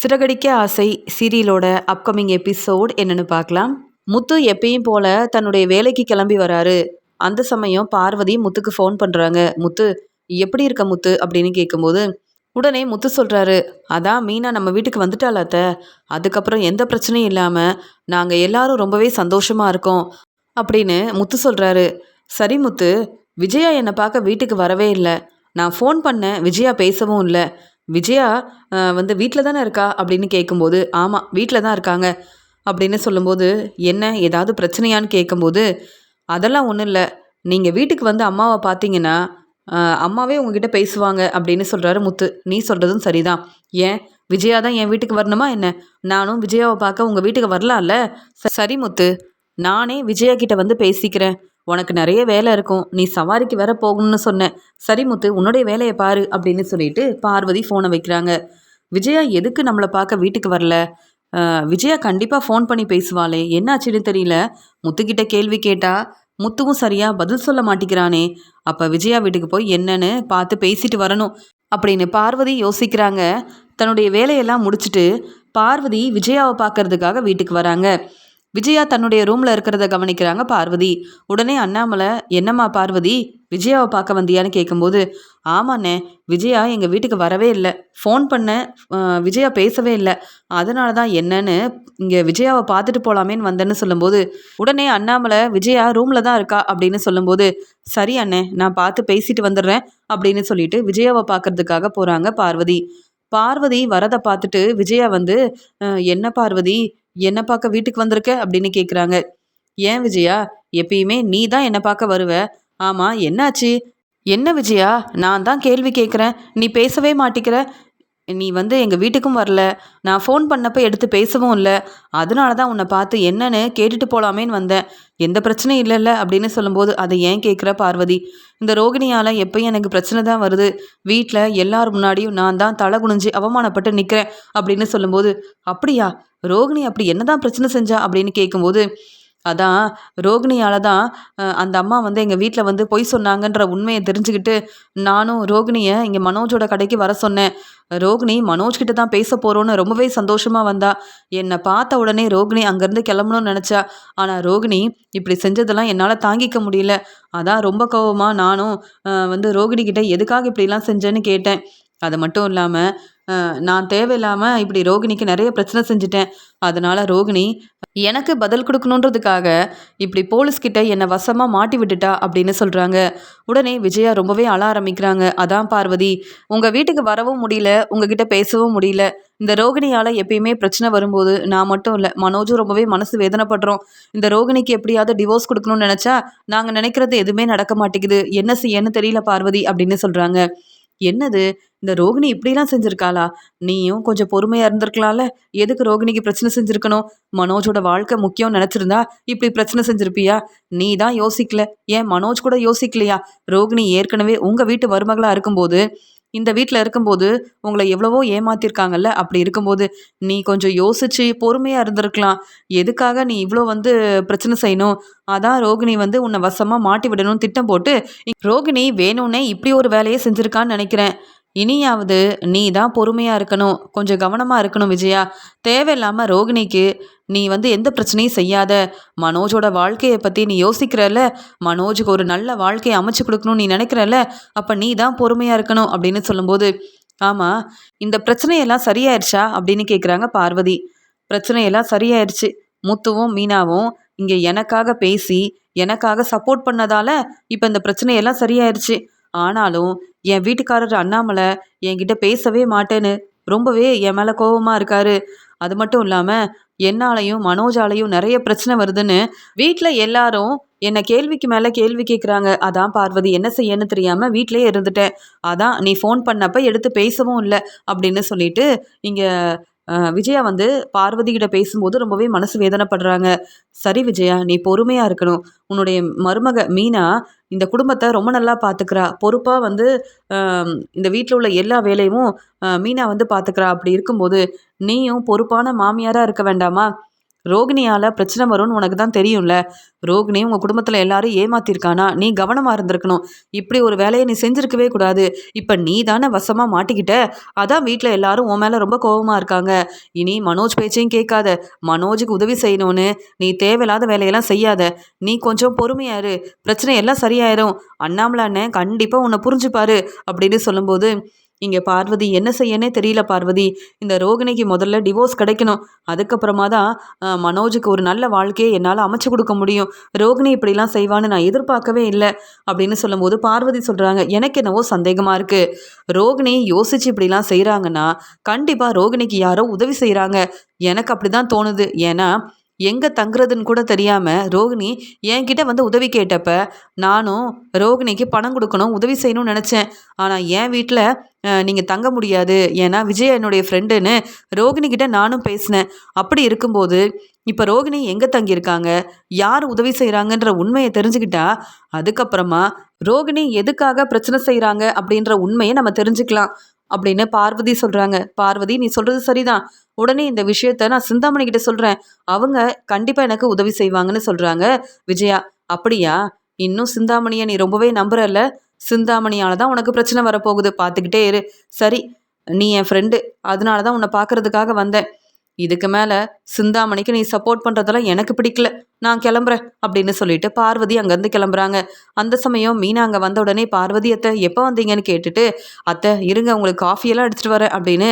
சிறகடிக்க ஆசை சீரியலோட upcoming episode என்னன்னு பார்க்கலாம். முத்து எப்பயும் போல தன்னுடைய வேலைக்கு கிளம்பி வராரு. அந்த சமயம் பார்வதி முத்துக்கு ஃபோன் பண்றாங்க. முத்து, எப்படி இருக்க முத்து அப்படின்னு கேட்கும்போது உடனே முத்து சொல்றாரு, அதான் மீனா நம்ம வீட்டுக்கு வந்துட்டாளா அத்தை. அதுக்கப்புறம் எந்த பிரச்சனையும் இல்லாம நாங்க எல்லாரும் ரொம்பவே சந்தோஷமா இருக்கோம் அப்படின்னு முத்து சொல்றாரு. சரி முத்து, விஜயா என்னை பார்க்க வீட்டுக்கு வரவே இல்லை. நான் ஃபோன் பண்ணேன், விஜயா பேசவும் இல்லை. விஜயா வீட்டில் தானே இருக்கா அப்படின்னு கேட்கும்போது, ஆமாம் வீட்டில் தான் இருக்காங்க அப்படின்னு சொல்லும்போது, என்ன ஏதாவது பிரச்சனையான்னு கேட்கும்போது, அதெல்லாம் ஒன்றும் இல்லை. நீங்கள் வீட்டுக்கு வந்து அம்மாவை பார்த்தீங்கன்னா அம்மாவே உங்ககிட்ட பேசுவாங்க அப்படின்னு சொல்கிறாரு முத்து. நீ சொல்கிறதும் சரிதான். ஏன் விஜயா தான் என் வீட்டுக்கு வரணுமா என்ன? நானும் விஜயாவை பார்க்க உங்கள் வீட்டுக்கு வரலாம்ல. சரி முத்து, நானே விஜயா கிட்ட வந்து பேசிக்கிறேன். உனக்கு நிறைய வேலை இருக்கும், நீ சவாரிக்கு வேற போகணும்னு சொன்னேன். சரி முத்து, உன்னுடைய வேலையை பாரு அப்படின்னு சொல்லிட்டு பார்வதி ஃபோனை வைக்கிறாங்க. விஜயா எதுக்கு நம்மளை பார்க்க வீட்டுக்கு வரல? விஜயா கண்டிப்பாக ஃபோன் பண்ணி பேசுவாளே, என்னாச்சுன்னு தெரியல. முத்துக்கிட்ட கேள்வி கேட்டா முத்துவும் சரியா பதில் சொல்ல மாட்டேங்கிறானே. அப்போ விஜயா வீட்டுக்கு போய் என்னன்னு பார்த்து பேசிட்டு வரணும் அப்படின்னு பார்வதி யோசிக்கிறாங்க. தன்னுடைய வேலையெல்லாம் முடிச்சுட்டு பார்வதி விஜயாவை பார்க்கறதுக்காக வீட்டுக்கு வராங்க. விஜயா தன்னுடைய ரூமில் இருக்கிறத கவனிக்கிறாங்க பார்வதி. உடனே அண்ணாமலை, என்னம்மா பார்வதி, விஜயாவை பார்க்க வந்தியான்னு கேட்கும்போது, ஆமாண்ணே, விஜயா எங்கள் வீட்டுக்கு வரவே இல்லை. ஃபோன் பண்ணேன், விஜயா பேசவே இல்லை. அதனால தான் என்னன்னு இங்கே விஜயாவை பார்த்துட்டு போகலாமேன்னு வந்தேன்னு சொல்லும்போது, உடனே அண்ணாமலை, விஜயா ரூமில் தான் இருக்கா அப்படின்னு சொல்லும்போது, சரி அண்ணே, நான் பார்த்து பேசிட்டு வந்துடுறேன் அப்படின்னு சொல்லிட்டு விஜயாவை பார்க்கறதுக்காக போகிறாங்க பார்வதி. பார்வதி வரதை பார்த்துட்டு விஜயா என்ன பார்வதி, என்ன பார்க்க வீட்டுக்கு வந்திருக்க அப்படின்னு கேட்குறாங்க. ஏன் விஜயா, எப்பயுமே நீ தான் என்னை பார்க்க வருவ. ஆமாம் என்னாச்சு? என்ன விஜயா, நான் தான் கேள்வி கேட்குறேன், நீ பேசவே மாட்டிக்கிற. நீ எங்கள் வீட்டுக்கும் வரல, நான் ஃபோன் பண்ணப்போ எடுத்து பேசவும் இல்லை. அதனால தான் உன்னை பார்த்து என்னன்னு கேட்டுட்டு போகலாமேன்னு வந்தேன். எந்த பிரச்சனையும் இல்லைல்ல அப்படின்னு சொல்லும்போது, அதை ஏன் கேட்குற பார்வதி? இந்த ரோகிணியால் எப்பயும் எனக்கு பிரச்சனை தான் வருது. வீட்டில் எல்லார் முன்னாடியும் நான் தான் தலை குனிஞ்சு அவமானப்பட்டு நிற்கிறேன் அப்படின்னு சொல்லும்போது, அப்படியா, ரோகிணி அப்படி என்ன தான் பிரச்சனை செஞ்சா அப்படின்னு கேட்கும்போது, அதான் ரோகிணியால் தான் அந்த அம்மா எங்கள் வீட்டில் பொய் சொன்னாங்கன்ற உண்மையை தெரிஞ்சுக்கிட்டு நானும் ரோகிணியை இங்கே மனோஜோட கடைக்கு வர சொன்னேன். ரோகிணி மனோஜ்கிட்ட தான் பேச போகிறோன்னு ரொம்பவே சந்தோஷமாக வந்தா. என்னை பார்த்த உடனே ரோகிணி அங்கேருந்து கிளம்பணும்னு நினச்சா. ஆனால் ரோகிணி இப்படி செஞ்சதெல்லாம் என்னால் தாங்கிக்க முடியல. அதான் ரொம்ப கோவமாக நானும் ரோகிணிக்கிட்ட எதுக்காக இப்படிலாம் செஞ்சேன்னு கேட்டேன். அது மட்டும் இல்லாமல் நான் தேவையில்லாமல் இப்படி ரோகிணிக்கு நிறைய பிரச்சனை செஞ்சுட்டேன். அதனால் ரோகிணி எனக்கு பதில் கொடுக்கணுன்றதுக்காக இப்படி போலீஸ்கிட்ட என்னை வசமாக மாட்டி விட்டுட்டா அப்படின்னு சொல்கிறாங்க. உடனே விஜயா ரொம்பவே அழ ஆரம்பிக்கிறாங்க. அதான் பார்வதி, உங்கள் வீட்டுக்கு வரவும் முடியல, உங்ககிட்ட பேசவும் முடியல. இந்த ரோகிணியால் எப்பயுமே பிரச்சனை வரும்போது நான் மட்டும் இல்லை, மனோஜும் ரொம்பவே மனசு வேதனைப்படுறோம். இந்த ரோகிணிக்கு எப்படியாவது டிவோர்ஸ் கொடுக்கணும்னு நினச்சா நாங்கள் நினைக்கிறது எதுவுமே நடக்க மாட்டேங்குது. என்ன செய்யன்னு தெரியல பார்வதி அப்படின்னு சொல்கிறாங்க. என்னது, இந்த ரோகிணி இப்படிலாம் செஞ்சுருக்காளா? நீயும் கொஞ்சம் பொறுமையாக இருந்திருக்கலாம்ல. எதுக்கு ரோகிணிக்கு பிரச்சனை செஞ்சுருக்கணும்? மனோஜோட வாழ்க்கை முக்கியம் நினச்சிருந்தா இப்படி பிரச்சனை செஞ்சுருப்பியா? நீ தான் யோசிக்கல. ஏன் மனோஜ் கூட யோசிக்கலையா? ரோகிணி ஏற்கனவே உங்கள் வீட்டு மருமகளாக இருக்கும்போது, இந்த வீட்டில் இருக்கும்போது உங்களை எவ்வளவோ ஏமாத்திருக்காங்கல்ல. அப்படி இருக்கும்போது நீ கொஞ்சம் யோசிச்சு பொறுமையாக இருந்திருக்கலாம். எதுக்காக நீ இவ்வளோ பிரச்சனை செய்யணும்? அதான் ரோகிணி உன்னை வசமாக மாட்டி விடணும்னு திட்டம் போட்டு ரோகிணி வேணும்னே இப்படி ஒரு வேலையை செஞ்சுருக்கான்னு நினைக்கிறேன். இனியாவது நீ தான் பொறுமையாக இருக்கணும், கொஞ்சம் கவனமாக இருக்கணும் விஜயா. தேவையில்லாமல் ரோகிணிக்கு நீ எந்த பிரச்சனையும் செய்யாத. மனோஜோட வாழ்க்கையை பற்றி நீ யோசிக்கிறல்ல, மனோஜுக்கு ஒரு நல்ல வாழ்க்கையை அமைச்சு கொடுக்கணும்னு நீ நினைக்கிறல்ல, அப்போ நீ தான் பொறுமையாக இருக்கணும் அப்படின்னு சொல்லும்போது, ஆமாம் இந்த பிரச்சனையெல்லாம் சரியாயிருச்சா அப்படின்னு கேட்குறாங்க பார்வதி. பிரச்சனையெல்லாம் சரியாயிருச்சு. முத்துவும் மீனாவும் இங்கே எனக்காக பேசி எனக்காக சப்போர்ட் பண்ணதால இப்போ இந்த பிரச்சனையெல்லாம் சரியாயிருச்சு. ஆனாலும் என் வீட்டுக்காரர் அண்ணாமலை என்கிட்ட பேசவே மாட்டேன்னு ரொம்பவே என் மேலே கோபமாக இருக்காரு. அது மட்டும் இல்லாமல் என்னாலையும் மனோஜாலையும் நிறைய பிரச்சனை வருதுன்னு வீட்டில் எல்லாரும் என்னை கேள்விக்கு மேலே கேள்வி கேட்குறாங்க. அதான் பார்வதி, என்ன செய்யன்னு தெரியாமல் வீட்டிலே இருந்துட்டேன். அதான் நீ ஃபோன் பண்ணப்போ எடுத்து பேசவும் இல்லை அப்படின்னு சொல்லிட்டு இங்கே விஜயா பார்வதி கிட்ட பேசும்போது ரொம்பவே மனசு வேதனைப்படுறாங்க. சரி விஜயா, நீ பொறுமையாக இருக்கணும். உன்னுடைய மருமக மீனா இந்த குடும்பத்தை ரொம்ப நல்லா பார்த்துக்கிறா. பொறுப்பாக இந்த வீட்டில் உள்ள எல்லா வேலையும் மீனா பார்த்துக்கிறா. அப்படி இருக்கும்போது நீயும் பொறுப்பான மாமியாராக இருக்க வேண்டாமா? ரோகிணியால் பிரச்சனை வரும்னு உனக்கு தான் தெரியும்ல. ரோகிணி உங்கள் குடும்பத்தில் எல்லாரும் ஏமாத்திருக்கானா, நீ கவனமாக இருந்திருக்கணும். இப்படி ஒரு வேலையை நீ செஞ்சிருக்கவே கூடாது. இப்போ நீ தானே வசமாக மாட்டிக்கிட்ட. அதான் வீட்டில் எல்லாரும் உன் மேலே ரொம்ப கோபமாக இருக்காங்க. இனி மனோஜ் பேச்சையும் கேட்காத. மனோஜுக்கு உதவி செய்யணும்னு நீ தேவையில்லாத வேலையெல்லாம் செய்யாத. நீ கொஞ்சம் பொறுமையா இரு. பிரச்சனை எல்லாம் சரியாயிரும். அண்ணாமலை அண்ணன் கண்டிப்பாக உன்னை புரிஞ்சுப்பாரு அப்படின்னு சொல்லும்போது, இங்கே பார்வதி என்ன செய்யனே தெரியல பார்வதி. இந்த ரோகிணிக்கு முதல்ல டிவோர்ஸ் கிடைக்கணும். அதுக்கப்புறமா தான் மனோஜுக்கு ஒரு நல்ல வாழ்க்கையை என்னால் அமைச்சு கொடுக்க முடியும். ரோகிணி இப்படிலாம் செய்வான்னு நான் எதிர்பார்க்கவே இல்லை அப்படின்னு சொல்லும்போது பார்வதி சொல்கிறாங்க, எனக்கு என்னவோ சந்தேகமாக இருக்குது. ரோகிணி யோசிச்சு இப்படிலாம் செய்கிறாங்கன்னா கண்டிப்பாக ரோகிணிக்கு யாரோ உதவி செய்கிறாங்க. எனக்கு அப்படி தான் தோணுது. ஏன்னா எங்கே தங்குறதுன்னு கூட தெரியாமல் ரோகிணி என்கிட்ட வந்து உதவி கேட்டப்ப நானும் ரோகிணிக்கு பணம் கொடுக்கணும், உதவி செய்யணும்னு நினச்சேன். ஆனால் என் வீட்டில் நீங்கள் தங்க முடியாது, ஏன்னா விஜய் என்னுடைய ஃப்ரெண்டுன்னு ரோகிணிக்கிட்ட நானும் பேசினேன். அப்படி இருக்கும்போது இப்போ ரோகிணி எங்கே தங்கியிருக்காங்க, யார் உதவி செய்கிறாங்கன்ற உண்மையை தெரிஞ்சுக்கிட்டா அதுக்கப்புறமா ரோகிணி எதுக்காக பிரச்சனை செய்கிறாங்க அப்படின்ற உண்மையை நம்ம தெரிஞ்சுக்கலாம் அப்படின்னு பார்வதி சொல்கிறாங்க. பார்வதி, நீ சொல்கிறது சரிதான். உடனே இந்த விஷயத்த நான் சிந்தாமணி கிட்ட சொல்கிறேன். அவங்க கண்டிப்பாக எனக்கு உதவி செய்வாங்கன்னு சொல்கிறாங்க விஜயா. அப்படியா? இன்னும் சிந்தாமணியை நீ ரொம்பவே நம்புறல்ல. சிந்தாமணியால் தான் உனக்கு பிரச்சனை வரப்போகுது, பார்த்துக்கிட்டே இரு. சரி, நீ என் ஃப்ரெண்டு, அதனால தான் உன்னை பார்க்கறதுக்காக வந்தேன். இதுக்கு மேலே சிந்தாமணிக்கு நீ சப்போர்ட் பண்ணுறதெல்லாம் எனக்கு பிடிக்கல, நான் கிளம்புறேன் அப்படின்னு சொல்லிட்டு பார்வதி அங்கேருந்து கிளம்புறாங்க. அந்த சமயம் மீனா அங்கே வந்த உடனே பார்வதி, அத்தை எப்போ வந்தீங்கன்னு கேட்டுட்டு, அத்தை இருங்க உங்களுக்கு காஃபியெல்லாம் எடுத்துகிட்டு வரேன் அப்படின்னு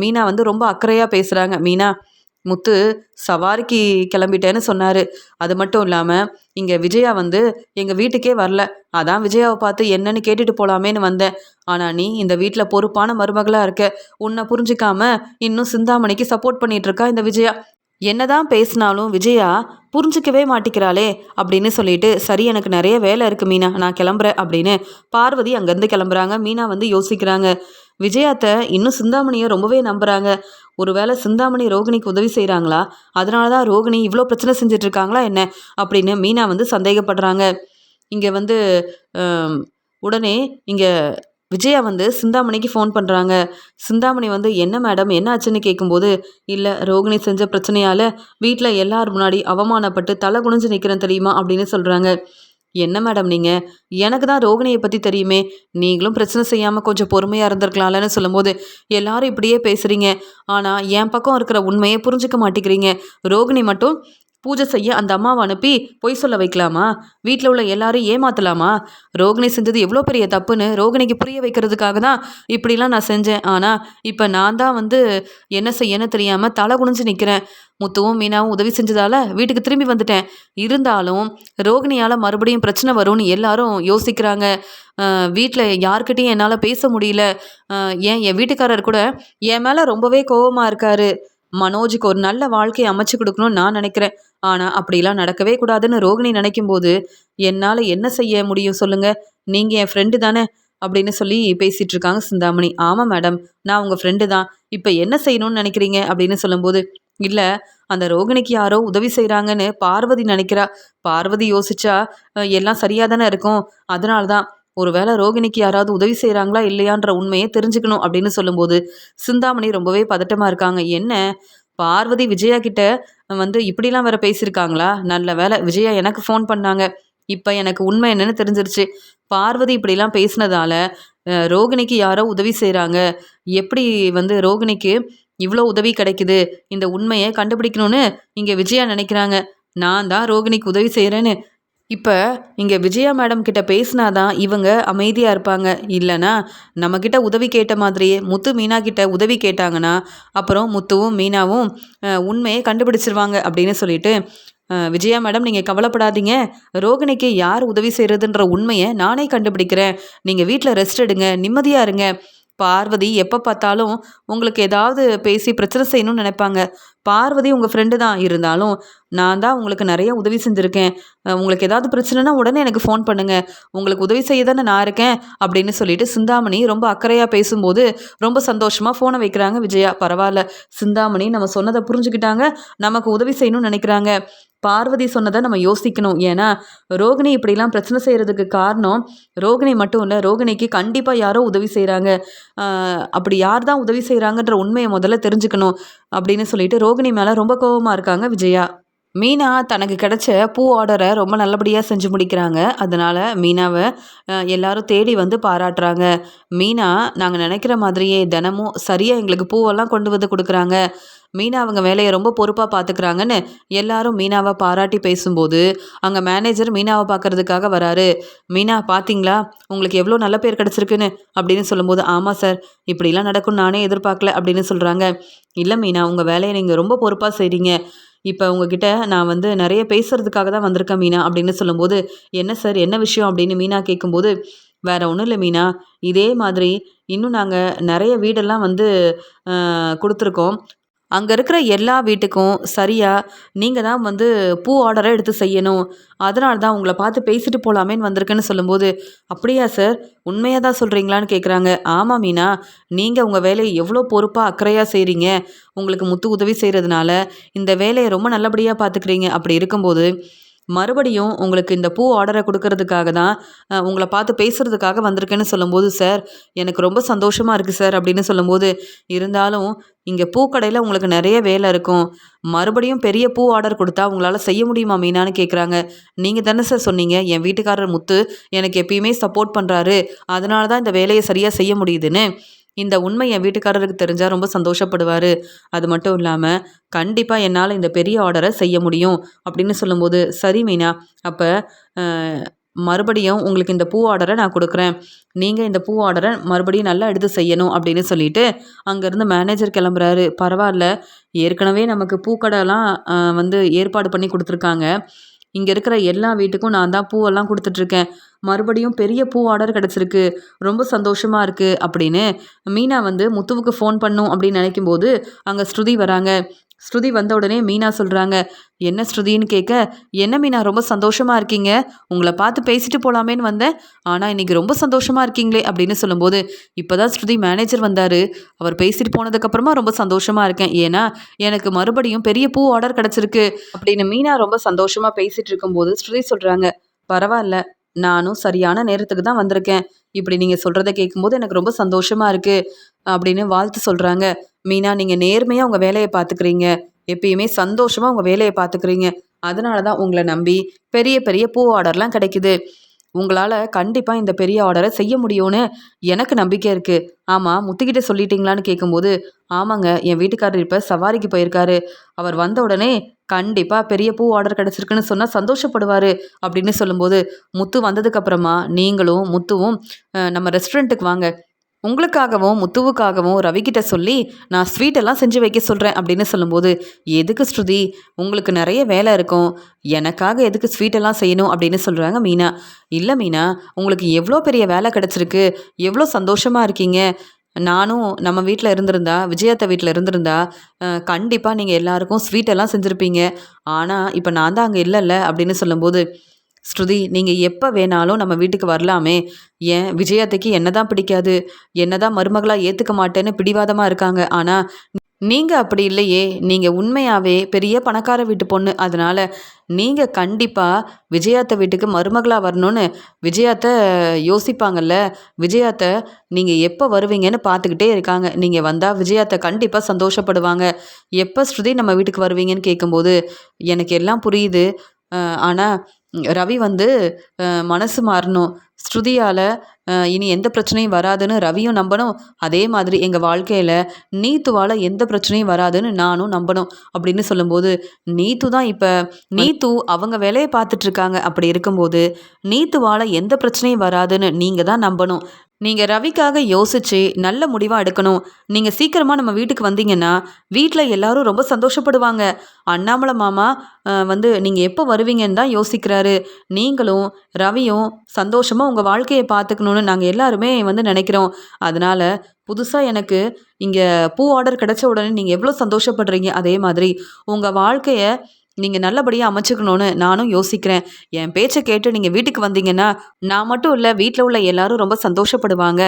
மீனா வந்து ரொம்ப அக்கறையாக பேசுகிறாங்க. மீனா, முத்து சவாரிக்கு கிளம்பிட்டேன்னு சொன்னார். அது மட்டும் இல்லாமல் இங்கே விஜயா வந்து எங்கள் வீட்டுக்கே வரல. அதான் விஜயாவை பார்த்து என்னன்னு கேட்டுட்டு போகலாமேன்னு வந்தேன். ஆனால் நீ இந்த வீட்டில் பொறுப்பான மருமகளாக இருக்க. உன்னை புரிஞ்சிக்காம இன்னும் சிந்தாமணிக்கு சப்போர்ட் பண்ணிட்டு இருக்கா இந்த விஜயா. என்னதான் பேசினாலும் விஜயா புரிஞ்சிக்கவே மாட்டிக்கிறாளே அப்படின்னு சொல்லிட்டு, சரி எனக்கு நிறைய வேலை இருக்குது மீனா, நான் கிளம்புறேன் அப்படின்னு பார்வதி அங்கேருந்து கிளம்புறாங்க. மீனா வந்து யோசிக்கிறாங்க. விஜயாத்தை இன்னும் சிந்தாமணியை ரொம்பவே நம்புகிறாங்க. ஒருவேளை சிந்தாமணி ரோகிணிக்கு உதவி செய்கிறாங்களா, அதனால தான் ரோகிணி இவ்வளோ பிரச்சனை செஞ்சிட்ருக்காங்களா என்ன அப்படின்னு மீனா வந்து சந்தேகப்படுறாங்க. இங்கே வந்து உடனே இங்கே விஜயா வந்து சிந்தாமணிக்கு ஃபோன் பண்ணுறாங்க. சிந்தாமணி வந்து என்ன மேடம் என்ன ஆச்சுன்னு கேட்கும்போது, இல்லை ரோகிணி செஞ்ச பிரச்சனையால் வீட்டில் எல்லார் முன்னாடி அவமானப்பட்டு தலை குனிஞ்சு நிற்கிறேன் தெரியுமா அப்படின்னு சொல்கிறாங்க. என்ன மேடம் நீங்கள், எனக்கு தான் ரோகிணியை பற்றி தெரியுமே, நீங்களும் பிரச்சனை செய்யாமல் கொஞ்சம் பொறுமையாக இருந்திருக்கலாம்லன்னு சொல்லும்போது, எல்லாரும் இப்படியே பேசுகிறீங்க, ஆனால் என் பக்கம் இருக்கிற உண்மையை புரிஞ்சுக்க மாட்டேங்கிறீங்க. ரோகிணி மட்டும் பூஜை செய்ய அந்த அம்மாவை அனுப்பி பொய் சொல்ல வைக்கலாமா, வீட்டில் உள்ள எல்லாரும் ஏமாற்றலாமா? ரோகிணி செஞ்சது எவ்வளோ பெரிய தப்புன்னு ரோகிணிக்கு புரிய வைக்கிறதுக்காக தான் இப்படிலாம் நான் செஞ்சேன். ஆனால் இப்போ நான் தான் வந்து என்ன செய்யன்னு தெரியாமல் தலை குனிஞ்சு நிற்கிறேன். முத்துவும் மீனாவும் உதவி செஞ்சதால் வீட்டுக்கு திரும்பி வந்துட்டேன். இருந்தாலும் ரோகிணியால் மறுபடியும் பிரச்சனை வரும்னு எல்லாரும் யோசிக்கிறாங்க. வீட்டில் யார்கிட்டையும் என்னால் பேச முடியல. என் வீட்டுக்காரர் கூட என் மேலே ரொம்பவே கோபமாக இருக்காரு. மனோஜுக்கு ஒரு நல்ல வாழ்க்கையை அமைச்சு கொடுக்கணும்னு நான் நினைக்கிறேன். ஆனால் அப்படிலாம் நடக்கவே கூடாதுன்னு ரோகிணி நினைக்கும் போது என்னால் என்ன செய்ய முடியும் சொல்லுங்கள், நீங்கள் என் ஃப்ரெண்டு தானே அப்படின்னு சொல்லி பேசிகிட்டு இருக்காங்க சிந்தாமணி. ஆமாம் மேடம், நான் உங்கள் ஃப்ரெண்டு தான். இப்போ என்ன செய்யணும்னு நினைக்கிறீங்க அப்படின்னு சொல்லும்போது, இல்லை அந்த ரோகிணிக்கு யாரோ உதவி செய்கிறாங்கன்னு பார்வதி நினைக்கிறா. பார்வதி யோசிச்சா எல்லாம் சரியாக தானே இருக்கும். அதனால தான் ஒருவேளை ரோகிணிக்கு யாராவது உதவி செய்கிறாங்களா இல்லையான்ற உண்மையை தெரிஞ்சுக்கணும் அப்படின்னு சொல்லும்போது சிந்தாமணி ரொம்பவே பதட்டமாக இருக்காங்க. என்ன பார்வதி விஜயா கிட்ட வந்து இப்படிலாம் வேற பேசியிருக்காங்களா? நல்ல வேலை விஜயா எனக்கு ஃபோன் பண்ணாங்க. இப்போ எனக்கு உண்மை என்னன்னு தெரிஞ்சிருச்சு. பார்வதி இப்படிலாம் பேசினதால ரோகிணிக்கு யாரோ உதவி செய்கிறாங்க. எப்படி வந்து ரோகிணிக்கு இவ்வளோ உதவி கிடைக்குது, இந்த உண்மையை கண்டுபிடிக்கணும்னு இங்கே விஜயா நினைக்கிறாங்க. நான் தான் ரோகிணிக்கு உதவி செய்கிறேன்னு. இப்போ இங்கே விஜயா மேடம் கிட்ட பேசினாதான் இவங்க அமைதியாக இருப்பாங்க. இல்லைனா நம்மக்கிட்ட உதவி கேட்ட மாதிரியே முத்து மீனா கிட்ட உதவி கேட்டாங்கன்னா அப்புறம் முத்துவும் மீனாவும் உண்மையை கண்டுபிடிச்சிருவாங்க அப்படின்னு சொல்லிட்டு, விஜயா மேடம் நீங்கள் கவலைப்படாதீங்க, ரோகிணிக்கு யார் உதவி செய்கிறதுன்ற உண்மையை நானே கண்டுபிடிக்கிறேன். நீங்கள் வீட்டில் ரெஸ்ட் எடுங்க, நிம்மதியாக இருங்க. பார்வதி எப்போ பார்த்தாலும் உங்களுக்கு ஏதாவது பேசி பிரச்சனை செய்யணும்னு நினைப்பாங்க. பார்வதி உங்கள் ஃப்ரெண்டு தான், இருந்தாலும் நான் தான் உங்களுக்கு நிறைய உதவி செஞ்சுருக்கேன். உங்களுக்கு ஏதாவது பிரச்சனைனா உடனே எனக்கு ஃபோன் பண்ணுங்கள், உங்களுக்கு உதவி செய்ய தானே நான் இருக்கேன் அப்படின்னு சொல்லிட்டு சிந்தாமணி ரொம்ப அக்கறையாக பேசும்போது ரொம்ப சந்தோஷமாக ஃபோனை வைக்கிறாங்க விஜயா. பரவாயில்ல, சிந்தாமணி நம்ம சொன்னதை புரிஞ்சுக்கிட்டாங்க, நமக்கு உதவி செய்யணும்னு நினைக்கிறாங்க. பார்வதி சொன்னதை நம்ம யோசிக்கணும். ஏன்னா ரோகிணி இப்படிலாம் பிரச்சனை செய்கிறதுக்கு காரணம் ரோகிணி மட்டும் இல்லை, ரோகிணிக்கு கண்டிப்பாக யாரோ உதவி செய்கிறாங்க. அப்படி யார் தான் உதவி செய்கிறாங்கன்ற உண்மையை முதல்ல தெரிஞ்சுக்கணும் அப்படின்னு சொல்லிட்டு ரோகிணி மேலே ரொம்ப கோபமாக இருக்காங்க விஜயா. மீனா தனக்கு கிடைச்ச பூ ஆர்டரை ரொம்ப நல்லபடியாக செஞ்சு முடிக்கிறாங்க. அதனால் மீனாவை எல்லாரும் தேடி வந்து பாராட்டுறாங்க. மீனா நாங்கள் நினைக்கிற மாதிரியே தினமும் சரியாக எங்களுக்கு பூவெல்லாம் கொண்டு வந்து கொடுக்குறாங்க. மீனா அவங்க வேலையை ரொம்ப பொறுப்பாக பார்த்துக்கிறாங்கன்னு எல்லாரும் மீனாவை பாராட்டி பேசும்போது அங்கே மேனேஜர் மீனாவை பார்க்கறதுக்காக வராரு. மீனா பார்த்தீங்களா, உங்களுக்கு எவ்வளோ நல்ல பேர் கிடச்சிருக்குன்னு அப்படின்னு சொல்லும்போது, ஆமாம் சார், இப்படிலாம் நடக்கும்னு நானே எதிர்பார்க்கல அப்படின்னு சொல்கிறாங்க. இல்லை மீனா, உங்கள் வேலையை நீங்கள் ரொம்ப பொறுப்பாக செய்கிறீங்க. இப்போ உங்ககிட்ட நான் வந்து நிறைய பேசுறதுக்காக தான் வந்திருக்கேன் மீனா அப்படின்னு சொல்லும்போது, என்ன சார், என்ன விஷயம் அப்படின்னு மீனா கேட்கும்போது, வேற ஒன்றும் இல்லை மீனா, இதே மாதிரி இன்னும் நாங்கள் நிறைய வீடெல்லாம் வந்து கொடுத்துருக்கோம். அங்கே இருக்கிற எல்லா வீட்டுக்கும் சரியாக நீங்கள் தான் வந்து பூ ஆர்டரை எடுத்து செய்யணும். அதனால தான் உங்களை பார்த்து பேசிட்டு போகலாமேன்னு வந்திருக்குன்னு சொல்லும்போது, அப்படியா சார், உண்மையாக தான் சொல்கிறீங்களான்னு கேட்குறாங்க. ஆமாம் மீனா, நீங்கள் உங்கள் வேலையை எவ்வளோ பொறுப்பாக அக்கறையாக செய்கிறீங்க. உங்களுக்கு முத்து உதவி செய்கிறதுனால இந்த வேலையை ரொம்ப நல்லபடியாக பார்த்துக்கிறீங்க. அப்படி இருக்கும்போது மறுபடியும் உங்களுக்கு இந்த பூ ஆர்டரை கொடுக்கறதுக்காக தான் உங்களை பார்த்து பேசுகிறதுக்காக வந்திருக்கேன்னு சொல்லும்போது, சார் எனக்கு ரொம்ப சந்தோஷமாக இருக்குது சார் அப்படின்னு சொல்லும்போது, இருந்தாலும் இங்கே பூக்கடையில் உங்களுக்கு நிறைய வேலை இருக்கும். மறுபடியும் பெரிய பூ ஆர்டர் கொடுத்தா உங்களால் செய்ய முடியுமா மீனான்னு கேட்குறாங்க. நீங்கள் தானே சார் சொன்னீங்க, என் வீட்டுக்காரர் முத்து எனக்கு எப்பயுமே சப்போர்ட் பண்ணுறாரு, அதனால தான் இந்த வேலையை சரியாக செய்ய முடியுதுன்னு. இந்த உண்மை என் வீட்டுக்காரருக்கு தெரிஞ்சால் ரொம்ப சந்தோஷப்படுவார். அது மட்டும் இல்லாமல் கண்டிப்பாக என்னால் இந்த பெரிய ஆர்டரை செய்ய முடியும் அப்படின்னு சொல்லும்போது, சரி மீனா, அப்போ மறுபடியும் உங்களுக்கு இந்த பூ ஆர்டரை நான் கொடுக்குறேன். நீங்கள் இந்த பூ ஆர்டரை மறுபடியும் நல்லா எடுத்து செய்யணும் அப்படின்னு சொல்லிட்டு அங்கேருந்து மேனேஜர் கிளம்புறாரு. பரவாயில்ல, ஏற்கனவே நமக்கு பூக்கடைலாம் வந்து ஏற்பாடு பண்ணி கொடுத்துருக்காங்க. இங்கே இருக்கிற எல்லா வீட்டுக்கும் நான் தான் பூவெல்லாம் கொடுத்துட்ருக்கேன். மறுபடியும் பெரிய பூ ஆர்டர் கிடச்சிருக்கு, ரொம்ப சந்தோஷமாக இருக்குது அப்படின்னு மீனா வந்து முத்துவுக்கு ஃபோன் பண்ணும் அப்படின்னு நினைக்கும்போது அங்கே ஸ்ருதி வராங்க. ஸ்ருதி வந்த உடனே மீனா சொல்கிறாங்க, என்ன ஸ்ருதின்னு கேட்க, என்ன மீனா ரொம்ப சந்தோஷமாக இருக்கீங்க, உங்களை பார்த்து பேசிட்டு போகலாமேன்னு வந்தேன், ஆனால் இன்றைக்கி ரொம்ப சந்தோஷமாக இருக்கீங்களே அப்படின்னு சொல்லும்போது, இப்போ தான் ஸ்ருதி மேனேஜர் வந்தார், அவர் பேசிட்டு போனதுக்கப்புறமா ரொம்ப சந்தோஷமாக இருக்கேன், ஏன்னா எனக்கு மறுபடியும் பெரிய பூ ஆர்டர் கிடச்சிருக்கு அப்படின்னு மீனா ரொம்ப சந்தோஷமாக பேசிகிட்டு இருக்கும்போது ஸ்ருதி சொல்கிறாங்க, பரவாயில்ல, நானும் சரியான நேரத்துக்கு தான் வந்திருக்கேன், இப்படி நீங்கள் சொல்கிறத கேட்கும்போது எனக்கு ரொம்ப சந்தோஷமாக இருக்குது அப்படின்னு வாழ்த்து சொல்கிறாங்க. மீனா, நீங்கள் நேர்மையாக உங்கள் வேலையை பார்த்துக்கிறீங்க, எப்பயுமே சந்தோஷமாக உங்கள் வேலையை பார்த்துக்கிறீங்க, அதனால தான் உங்களை நம்பி பெரிய பெரிய பூ ஆர்டர்லாம் கிடைக்குது. உங்களால் கண்டிப்பாக இந்த பெரிய ஆர்டரை செய்ய முடியும்னு எனக்கு நம்பிக்கை இருக்குது. ஆமாம், முத்துக்கிட்ட சொல்லிட்டீங்களான்னு கேட்கும்போது, ஆமாங்க, என் வீட்டுக்காரர் இப்போ சவாரிக்கு போயிருக்காரு, அவர் வந்த உடனே கண்டிப்பாக பெரிய பூ ஆர்டர் கிடச்சிருக்குன்னு சொன்னால் சந்தோஷப்படுவார் அப்படின்னு சொல்லும்போது, முத்து வந்ததுக்கப்புறமா நீங்களும் முத்துவும் நம்ம ரெஸ்டாரண்ட்டுக்கு வாங்க, உங்களுக்காகவும் முத்துவுக்காகவும் ரவிக்கிட்ட சொல்லி நான் ஸ்வீட்டெல்லாம் செஞ்சு வைக்க சொல்கிறேன் அப்படின்னு சொல்லும்போது, எதுக்கு ஸ்ருதி, உங்களுக்கு நிறைய வேலை இருக்கும், எனக்காக எதுக்கு ஸ்வீட்டெல்லாம் செய்யணும் அப்படின்னு சொல்கிறாங்க மீனா. இல்லை மீனா, உங்களுக்கு எவ்வளோ பெரிய வேலை கிடச்சிருக்கு, எவ்வளோ சந்தோஷமாக இருக்கீங்க, நானும் நம்ம வீட்டில் இருந்திருந்தா, விஜயத்த வீட்டில் இருந்திருந்தா கண்டிப்பாக நீங்கள் எல்லாருக்கும் ஸ்வீட்டெல்லாம் செஞ்சுருப்பீங்க, ஆனால் இப்போ நான் தான் அங்கே இல்லைல்ல அப்படின்னு சொல்லும்போது, ஸ்ருதி, நீங்கள் எப்போ வேணாலும் நம்ம வீட்டுக்கு வரலாமே, ஏன் விஜயத்தைக்கு என்ன தான் பிடிக்காது, என்ன தான் மருமகளாக ஏற்றுக்க மாட்டேன்னு பிடிவாதமாக இருக்காங்க, ஆனால் நீங்கள் அப்படி இல்லையே, நீங்கள் உண்மையாகவே பெரிய பணக்கார வீட்டு பொண்ணு, அதனால் நீங்கள் கண்டிப்பாக விஜயாத்த வீட்டுக்கு மருமகளாக வரணும்னு விஜயாத்த யோசிப்பாங்கல்ல, விஜயாத்த நீங்கள் எப்போ வருவீங்கன்னு பார்த்துக்கிட்டே இருக்காங்க, நீங்கள் வந்தால் விஜயாத்த கண்டிப்பாக சந்தோஷப்படுவாங்க, எப்போ ஸ்ருதி நம்ம வீட்டுக்கு வருவீங்கன்னு கேட்கும்போது, எனக்கு எல்லாம் புரியுது, ஆனால் ரவி வந்து மனசு மாறணும், ஸ்ருதியால் இனி எந்த பிரச்சனையும் வராதுன்னு ரவியும் நம்பணும், அதே மாதிரி எங்கள் வாழ்க்கையில் நீத்துவால் எந்த பிரச்சனையும் வராதுன்னு நானும் நம்பணும் அப்படின்னு சொல்லும்போது, நீத்து தான் இப்போ நீத்து அவங்க வேலையை பார்த்துட்ருக்காங்க, அப்படி இருக்கும்போது நீத்துவால் எந்த பிரச்சனையும் வராதுன்னு நீங்கள் தான் நம்பணும், நீங்கள் ரவிக்காக யோசித்து நல்ல முடிவாக எடுக்கணும், நீங்கள் சீக்கிரமாக நம்ம வீட்டுக்கு வந்தீங்கன்னா வீட்டில் எல்லாரும் ரொம்ப சந்தோஷப்படுவாங்க, அண்ணாமலை மாமா வந்து நீங்கள் எப்போ வருவீங்கன்னு தான் யோசிக்கிறாரு, நீங்களும் ரவியும் சந்தோஷமாக உங்கள் வாழ்க்கையை பார்த்துக்கணுன்னு நாங்கள் எல்லாருமே வந்து நினைக்கிறோம், அதனால் புதுசாக எனக்கு இங்கே பூ ஆர்டர் கிடைச்ச உடனே நீங்கள் எவ்வளோ சந்தோஷப்படுறீங்க, அதே மாதிரி உங்கள் வாழ்க்கையை நீங்கள் நல்லபடியாக அமைச்சுக்கணும்னு நானும் யோசிக்கிறேன். என் பேச்சை கேட்டு நீங்கள் வீட்டுக்கு வந்தீங்கன்னா நான் மட்டும் இல்லை, வீட்டில் உள்ள எல்லாரும் ரொம்ப சந்தோஷப்படுவாங்க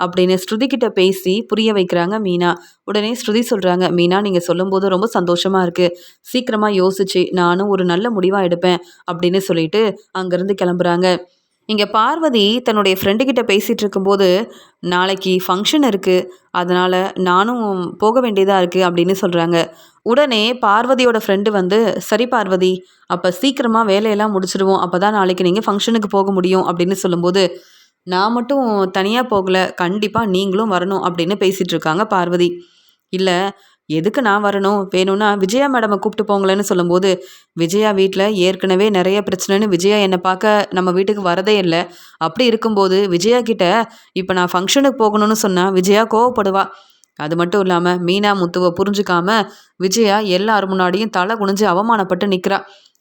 அப்படின்னு ஸ்ருதி கிட்ட பேசி புரிய வைக்கிறாங்க மீனா. உடனே ஸ்ருதி சொல்கிறாங்க, மீனா நீங்கள் சொல்லும்போது ரொம்ப சந்தோஷமாக இருக்குது. சீக்கிரமாக யோசிச்சு நானும் ஒரு நல்ல முடிவாக எடுப்பேன் அப்படின்னு சொல்லிட்டு அங்கேருந்து கிளம்புறாங்க. இங்கே பார்வதி தன்னுடைய ஃப்ரெண்டு கிட்ட பேசிகிட்டு இருக்கும்போது, நாளைக்கு ஃபங்க்ஷன் இருக்குது, அதனால் நானும் போக வேண்டியதாக இருக்குது அப்படின்னு சொல்கிறாங்க. உடனே பார்வதியோட ஃப்ரெண்டு வந்து, சரி பார்வதி, அப்போ சீக்கிரமாக வேலையெல்லாம் முடிச்சிடுவோம், அப்போ தான் நாளைக்கு நீங்கள் ஃபங்க்ஷனுக்கு போக முடியும் அப்படின்னு சொல்லும்போது, நான் மட்டும் தனியாக போகலை, கண்டிப்பாக நீங்களும் வரணும் அப்படின்னு பேசிகிட்டு இருக்காங்க பார்வதி. இல்லை, எதுக்கு நான் வரணும், வேணும்னா விஜயா மேடமை கூப்பிட்டு போங்களேன்னு சொல்லும்போது, விஜயா வீட்டில் ஏற்கனவே நிறைய பிரச்சனைன்னு விஜயா என்னை பார்க்க நம்ம வீட்டுக்கு வரதே இல்லை. அப்படி இருக்கும்போது விஜயா கிட்ட இப்போ நான் ஃபங்க்ஷனுக்கு போகணும்னு சொன்னால் விஜயா கோவப்படுவா. அது மட்டும் இல்லாமல் மீனா முத்துவை புரிஞ்சுக்காம விஜயா எல்லார் முன்னாடியும் தலை குனிஞ்சு அவமானப்பட்டு நிற்கிறா.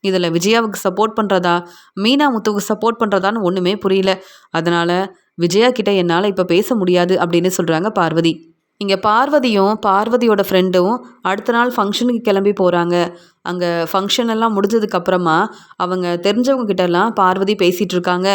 இதில் விஜயாவுக்கு சப்போர்ட் பண்ணுறதா மீனா முத்துவுக்கு சப்போர்ட் பண்ணுறதான்னு ஒன்றுமே புரியல. அதனால் விஜயா கிட்ட என்னால் இப்போ பேச முடியாது அப்படின்னு சொல்கிறாங்க பார்வதி. இங்கே பார்வதியும் பார்வதியோட ஃப்ரெண்டும் அடுத்த நாள் ஃபங்க்ஷனுக்கு கிளம்பி போகிறாங்க. அங்கே ஃபங்க்ஷன் எல்லாம் முடிஞ்சதுக்கப்புறமா அவங்க தெரிஞ்சவங்க கிட்டலாம் பார்வதி பேசிகிட்டு இருக்காங்க.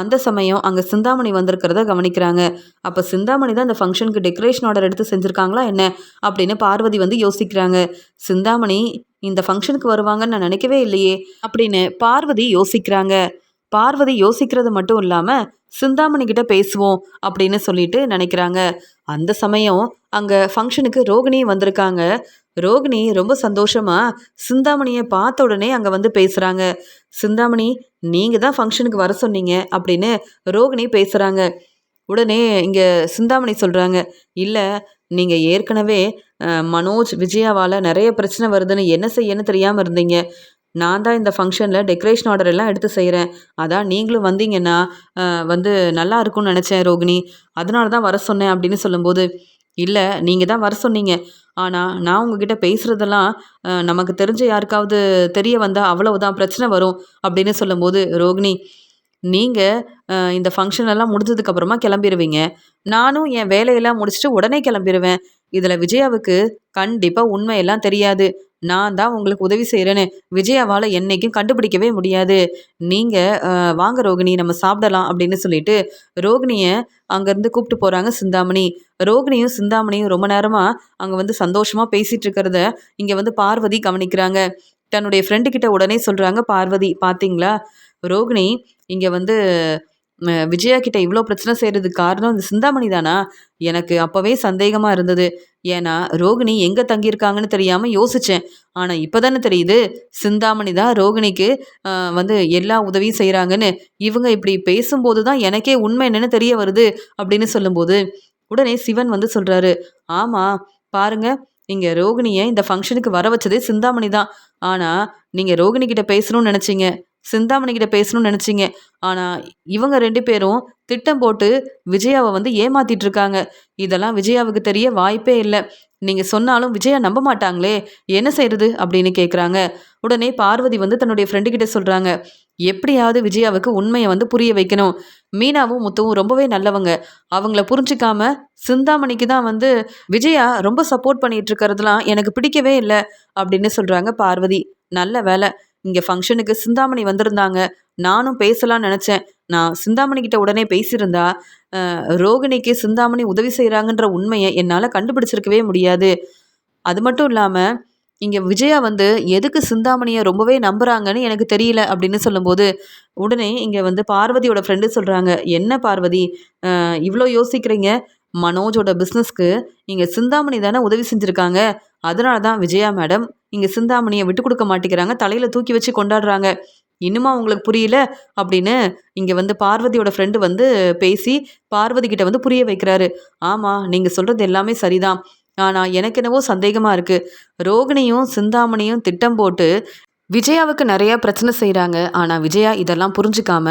அந்த சமயம் அங்கே சிந்தாமணி வந்திருக்கிறத கவனிக்கிறாங்க. அப்போ சிந்தாமணி தான் இந்த ஃபங்க்ஷனுக்கு டெக்கரேஷன் ஆர்டர் எடுத்து செஞ்சுருக்காங்களா என்ன அப்படின்னு பார்வதி வந்து யோசிக்கிறாங்க. சிந்தாமணி இந்த ஃபங்க்ஷனுக்கு வருவாங்கன்னு நான் நினைக்கவே இல்லையே அப்படின்னு பார்வதி யோசிக்கிறாங்க. பார்வதி யோசிக்கிறது மட்டும் இல்லாமல் சிந்தாமணி கிட்ட பேசுவோம் அப்படின்னு சொல்லிட்டு நினைக்கிறாங்க. அந்த சமயம் அங்கே ஃபங்க்ஷனுக்கு ரோகிணி வந்திருக்காங்க. ரோகிணி ரொம்ப சந்தோஷமா சிந்தாமணியை பார்த்த உடனே அங்கே வந்து பேசுகிறாங்க. சிந்தாமணி, நீங்கள் தான் ஃபங்க்ஷனுக்கு வர சொன்னீங்க அப்படின்னு ரோகிணி பேசுகிறாங்க. உடனே இங்கே சிந்தாமணி சொல்கிறாங்க, இல்லை, நீங்கள் ஏற்கனவே மனோஜ் விஜயாவால் நிறைய பிரச்சனை வருதுன்னு என்ன செய்யன்னு தெரியாமல் இருந்தீங்க. நான் தான் இந்த ஃபங்க்ஷனில் டெக்கரேஷன் ஆர்டர் எல்லாம் எடுத்து செய்கிறேன். அதான் நீங்களும் வந்தீங்கன்னா வந்து நல்லா இருக்கும்னு நினச்சேன் ரோகிணி, அதனால தான் வர சொன்னேன் அப்படின்னு சொல்லும்போது, இல்லை, நீங்கள் தான் வர சொன்னீங்க, ஆனால் நான் உங்ககிட்ட பேசுகிறதெல்லாம் நமக்கு தெரிஞ்ச யாருக்காவது தெரிய வந்தால் அவ்வளவுதான் பிரச்சனை வரும் அப்படின்னு சொல்லும்போது, ரோகிணி, நீங்கள் இந்த ஃபங்க்ஷன் எல்லாம் முடிஞ்சதுக்கப்புறமா கிளம்பிடுவீங்க, நானும் என் வேலையெல்லாம் முடிச்சுட்டு உடனே கிளம்பிடுவேன். இதில் விஜயாவுக்கு கண்டிப்பாக உண்மையெல்லாம் தெரியாது. நான் தான் உங்களுக்கு உதவி செய்கிறேன்னு விஜயாவால் என்னைக்கும் கண்டுபிடிக்கவே முடியாது. நீங்கள் வாங்க ரோகிணி, நம்ம சாப்பிடலாம் அப்படின்னு சொல்லிட்டு ரோகிணியை அங்கேருந்து கூப்பிட்டு போகிறாங்க சிந்தாமணி. ரோகிணியும் சிந்தாமணியும் ரொம்ப நேரமாக அங்கே வந்து சந்தோஷமாக பேசிகிட்டு இருக்கிறத இங்கே வந்து பார்வதி கவனிக்கிறாங்க. தன்னுடைய ஃப்ரெண்டுக்கிட்ட உடனே சொல்கிறாங்க பார்வதி, பார்த்தீங்களா ரோகிணி இங்கே வந்து விஜயா கிட்ட இவ்வளோ பிரச்சனை செய்கிறதுக்கு காரணம் இந்த சிந்தாமணி தானா? எனக்கு அப்போவே சந்தேகமாக இருந்தது. ஏன்னா ரோகிணி எங்கே தங்கியிருக்காங்கன்னு தெரியாமல் யோசித்தேன். ஆனால் இப்போ தானே தெரியுது, சிந்தாமணி தான் ரோகிணிக்கு வந்து எல்லா உதவியும் செய்கிறாங்கன்னு. இவங்க இப்படி பேசும்போது தான் எனக்கே உண்மை என்னன்னு தெரிய வருது அப்படின்னு சொல்லும்போது, உடனே சிவன் வந்து சொல்கிறாரு, ஆமாம் பாருங்க, இங்கே ரோகிணியை இந்த ஃபங்க்ஷனுக்கு வர வச்சதே சிந்தாமணி தான். ஆனால் நீங்கள் ரோகிணி கிட்ட பேசணும்னு நினச்சிங்க, சிந்தாமணி கிட்ட பேசணும்னு நினச்சிங்க. ஆனால் இவங்க 2 பேரும் திட்டம் போட்டு விஜயாவை வந்து ஏமாத்திட்டு இருக்காங்க. இதெல்லாம் விஜயாவுக்கு தெரிய வாய்ப்பே இல்லை. நீங்கள் சொன்னாலும் விஜயா நம்ப மாட்டாங்களே, என்ன செய்கிறது அப்படின்னு கேட்குறாங்க. உடனே பார்வதி வந்து தன்னுடைய ஃப்ரெண்டுக்கிட்ட சொல்கிறாங்க, எப்படியாவது விஜயாவுக்கு உண்மையை வந்து புரிய வைக்கணும். மீனாவும் முத்துவும் ரொம்பவே நல்லவங்க, அவங்கள புரிஞ்சிக்காம சிந்தாமணிக்கு தான் வந்து விஜயா ரொம்ப சப்போர்ட் பண்ணிட்டு இருக்கிறதுலாம் எனக்கு பிடிக்கவே இல்லை அப்படின்னு சொல்கிறாங்க பார்வதி. நல்ல வேலை, இங்கே ஃபங்க்ஷனுக்கு சிந்தாமணி வந்திருந்தாங்க, நானும் பேசலான்னு நினச்சேன். நான் சிந்தாமணி கிட்ட உடனே பேசியிருந்தா ரோகிணிக்கு சிந்தாமணி உதவி செய்கிறாங்கன்ற உண்மையை என்னால் கண்டுபிடிச்சிருக்கவே முடியாது. அது மட்டும் இல்லாமல் இங்கே விஜயா வந்து எதுக்கு சிந்தாமணியை ரொம்பவே நம்புகிறாங்கன்னு எனக்கு தெரியல அப்படின்னு சொல்லும்போது, உடனே இங்கே வந்து பார்வதியோட ஃப்ரெண்டு சொல்கிறாங்க, என்ன பார்வதி இவ்வளோ யோசிக்கிறீங்க? மனோஜோட பிஸ்னஸ்க்கு இங்கே சிந்தாமணி தானே உதவி செஞ்சுருக்காங்க. அதனால தான் விஜயா மேடம் இங்கே சிந்தாமணியை விட்டு கொடுக்க மாட்டேங்கிறாங்க, தலையில் தூக்கி வச்சு கொண்டாடுறாங்க. இன்னுமா உங்களுக்கு புரியல அப்படின்னு இங்கே வந்து பார்வதியோட ஃப்ரெண்டு வந்து பேசி பார்வதி கிட்ட வந்து புரிய வைக்கிறாரு. ஆமாம், நீங்கள் சொல்கிறது எல்லாமே சரிதான். ஆனால் எனக்கு என்னவோ சந்தேகமாக இருக்குது. ரோகிணியும் சிந்தாமணியும் திட்டம் போட்டு விஜயாவுக்கு நிறையா பிரச்சனை செய்கிறாங்க. ஆனால் விஜயா இதெல்லாம் புரிஞ்சுக்காம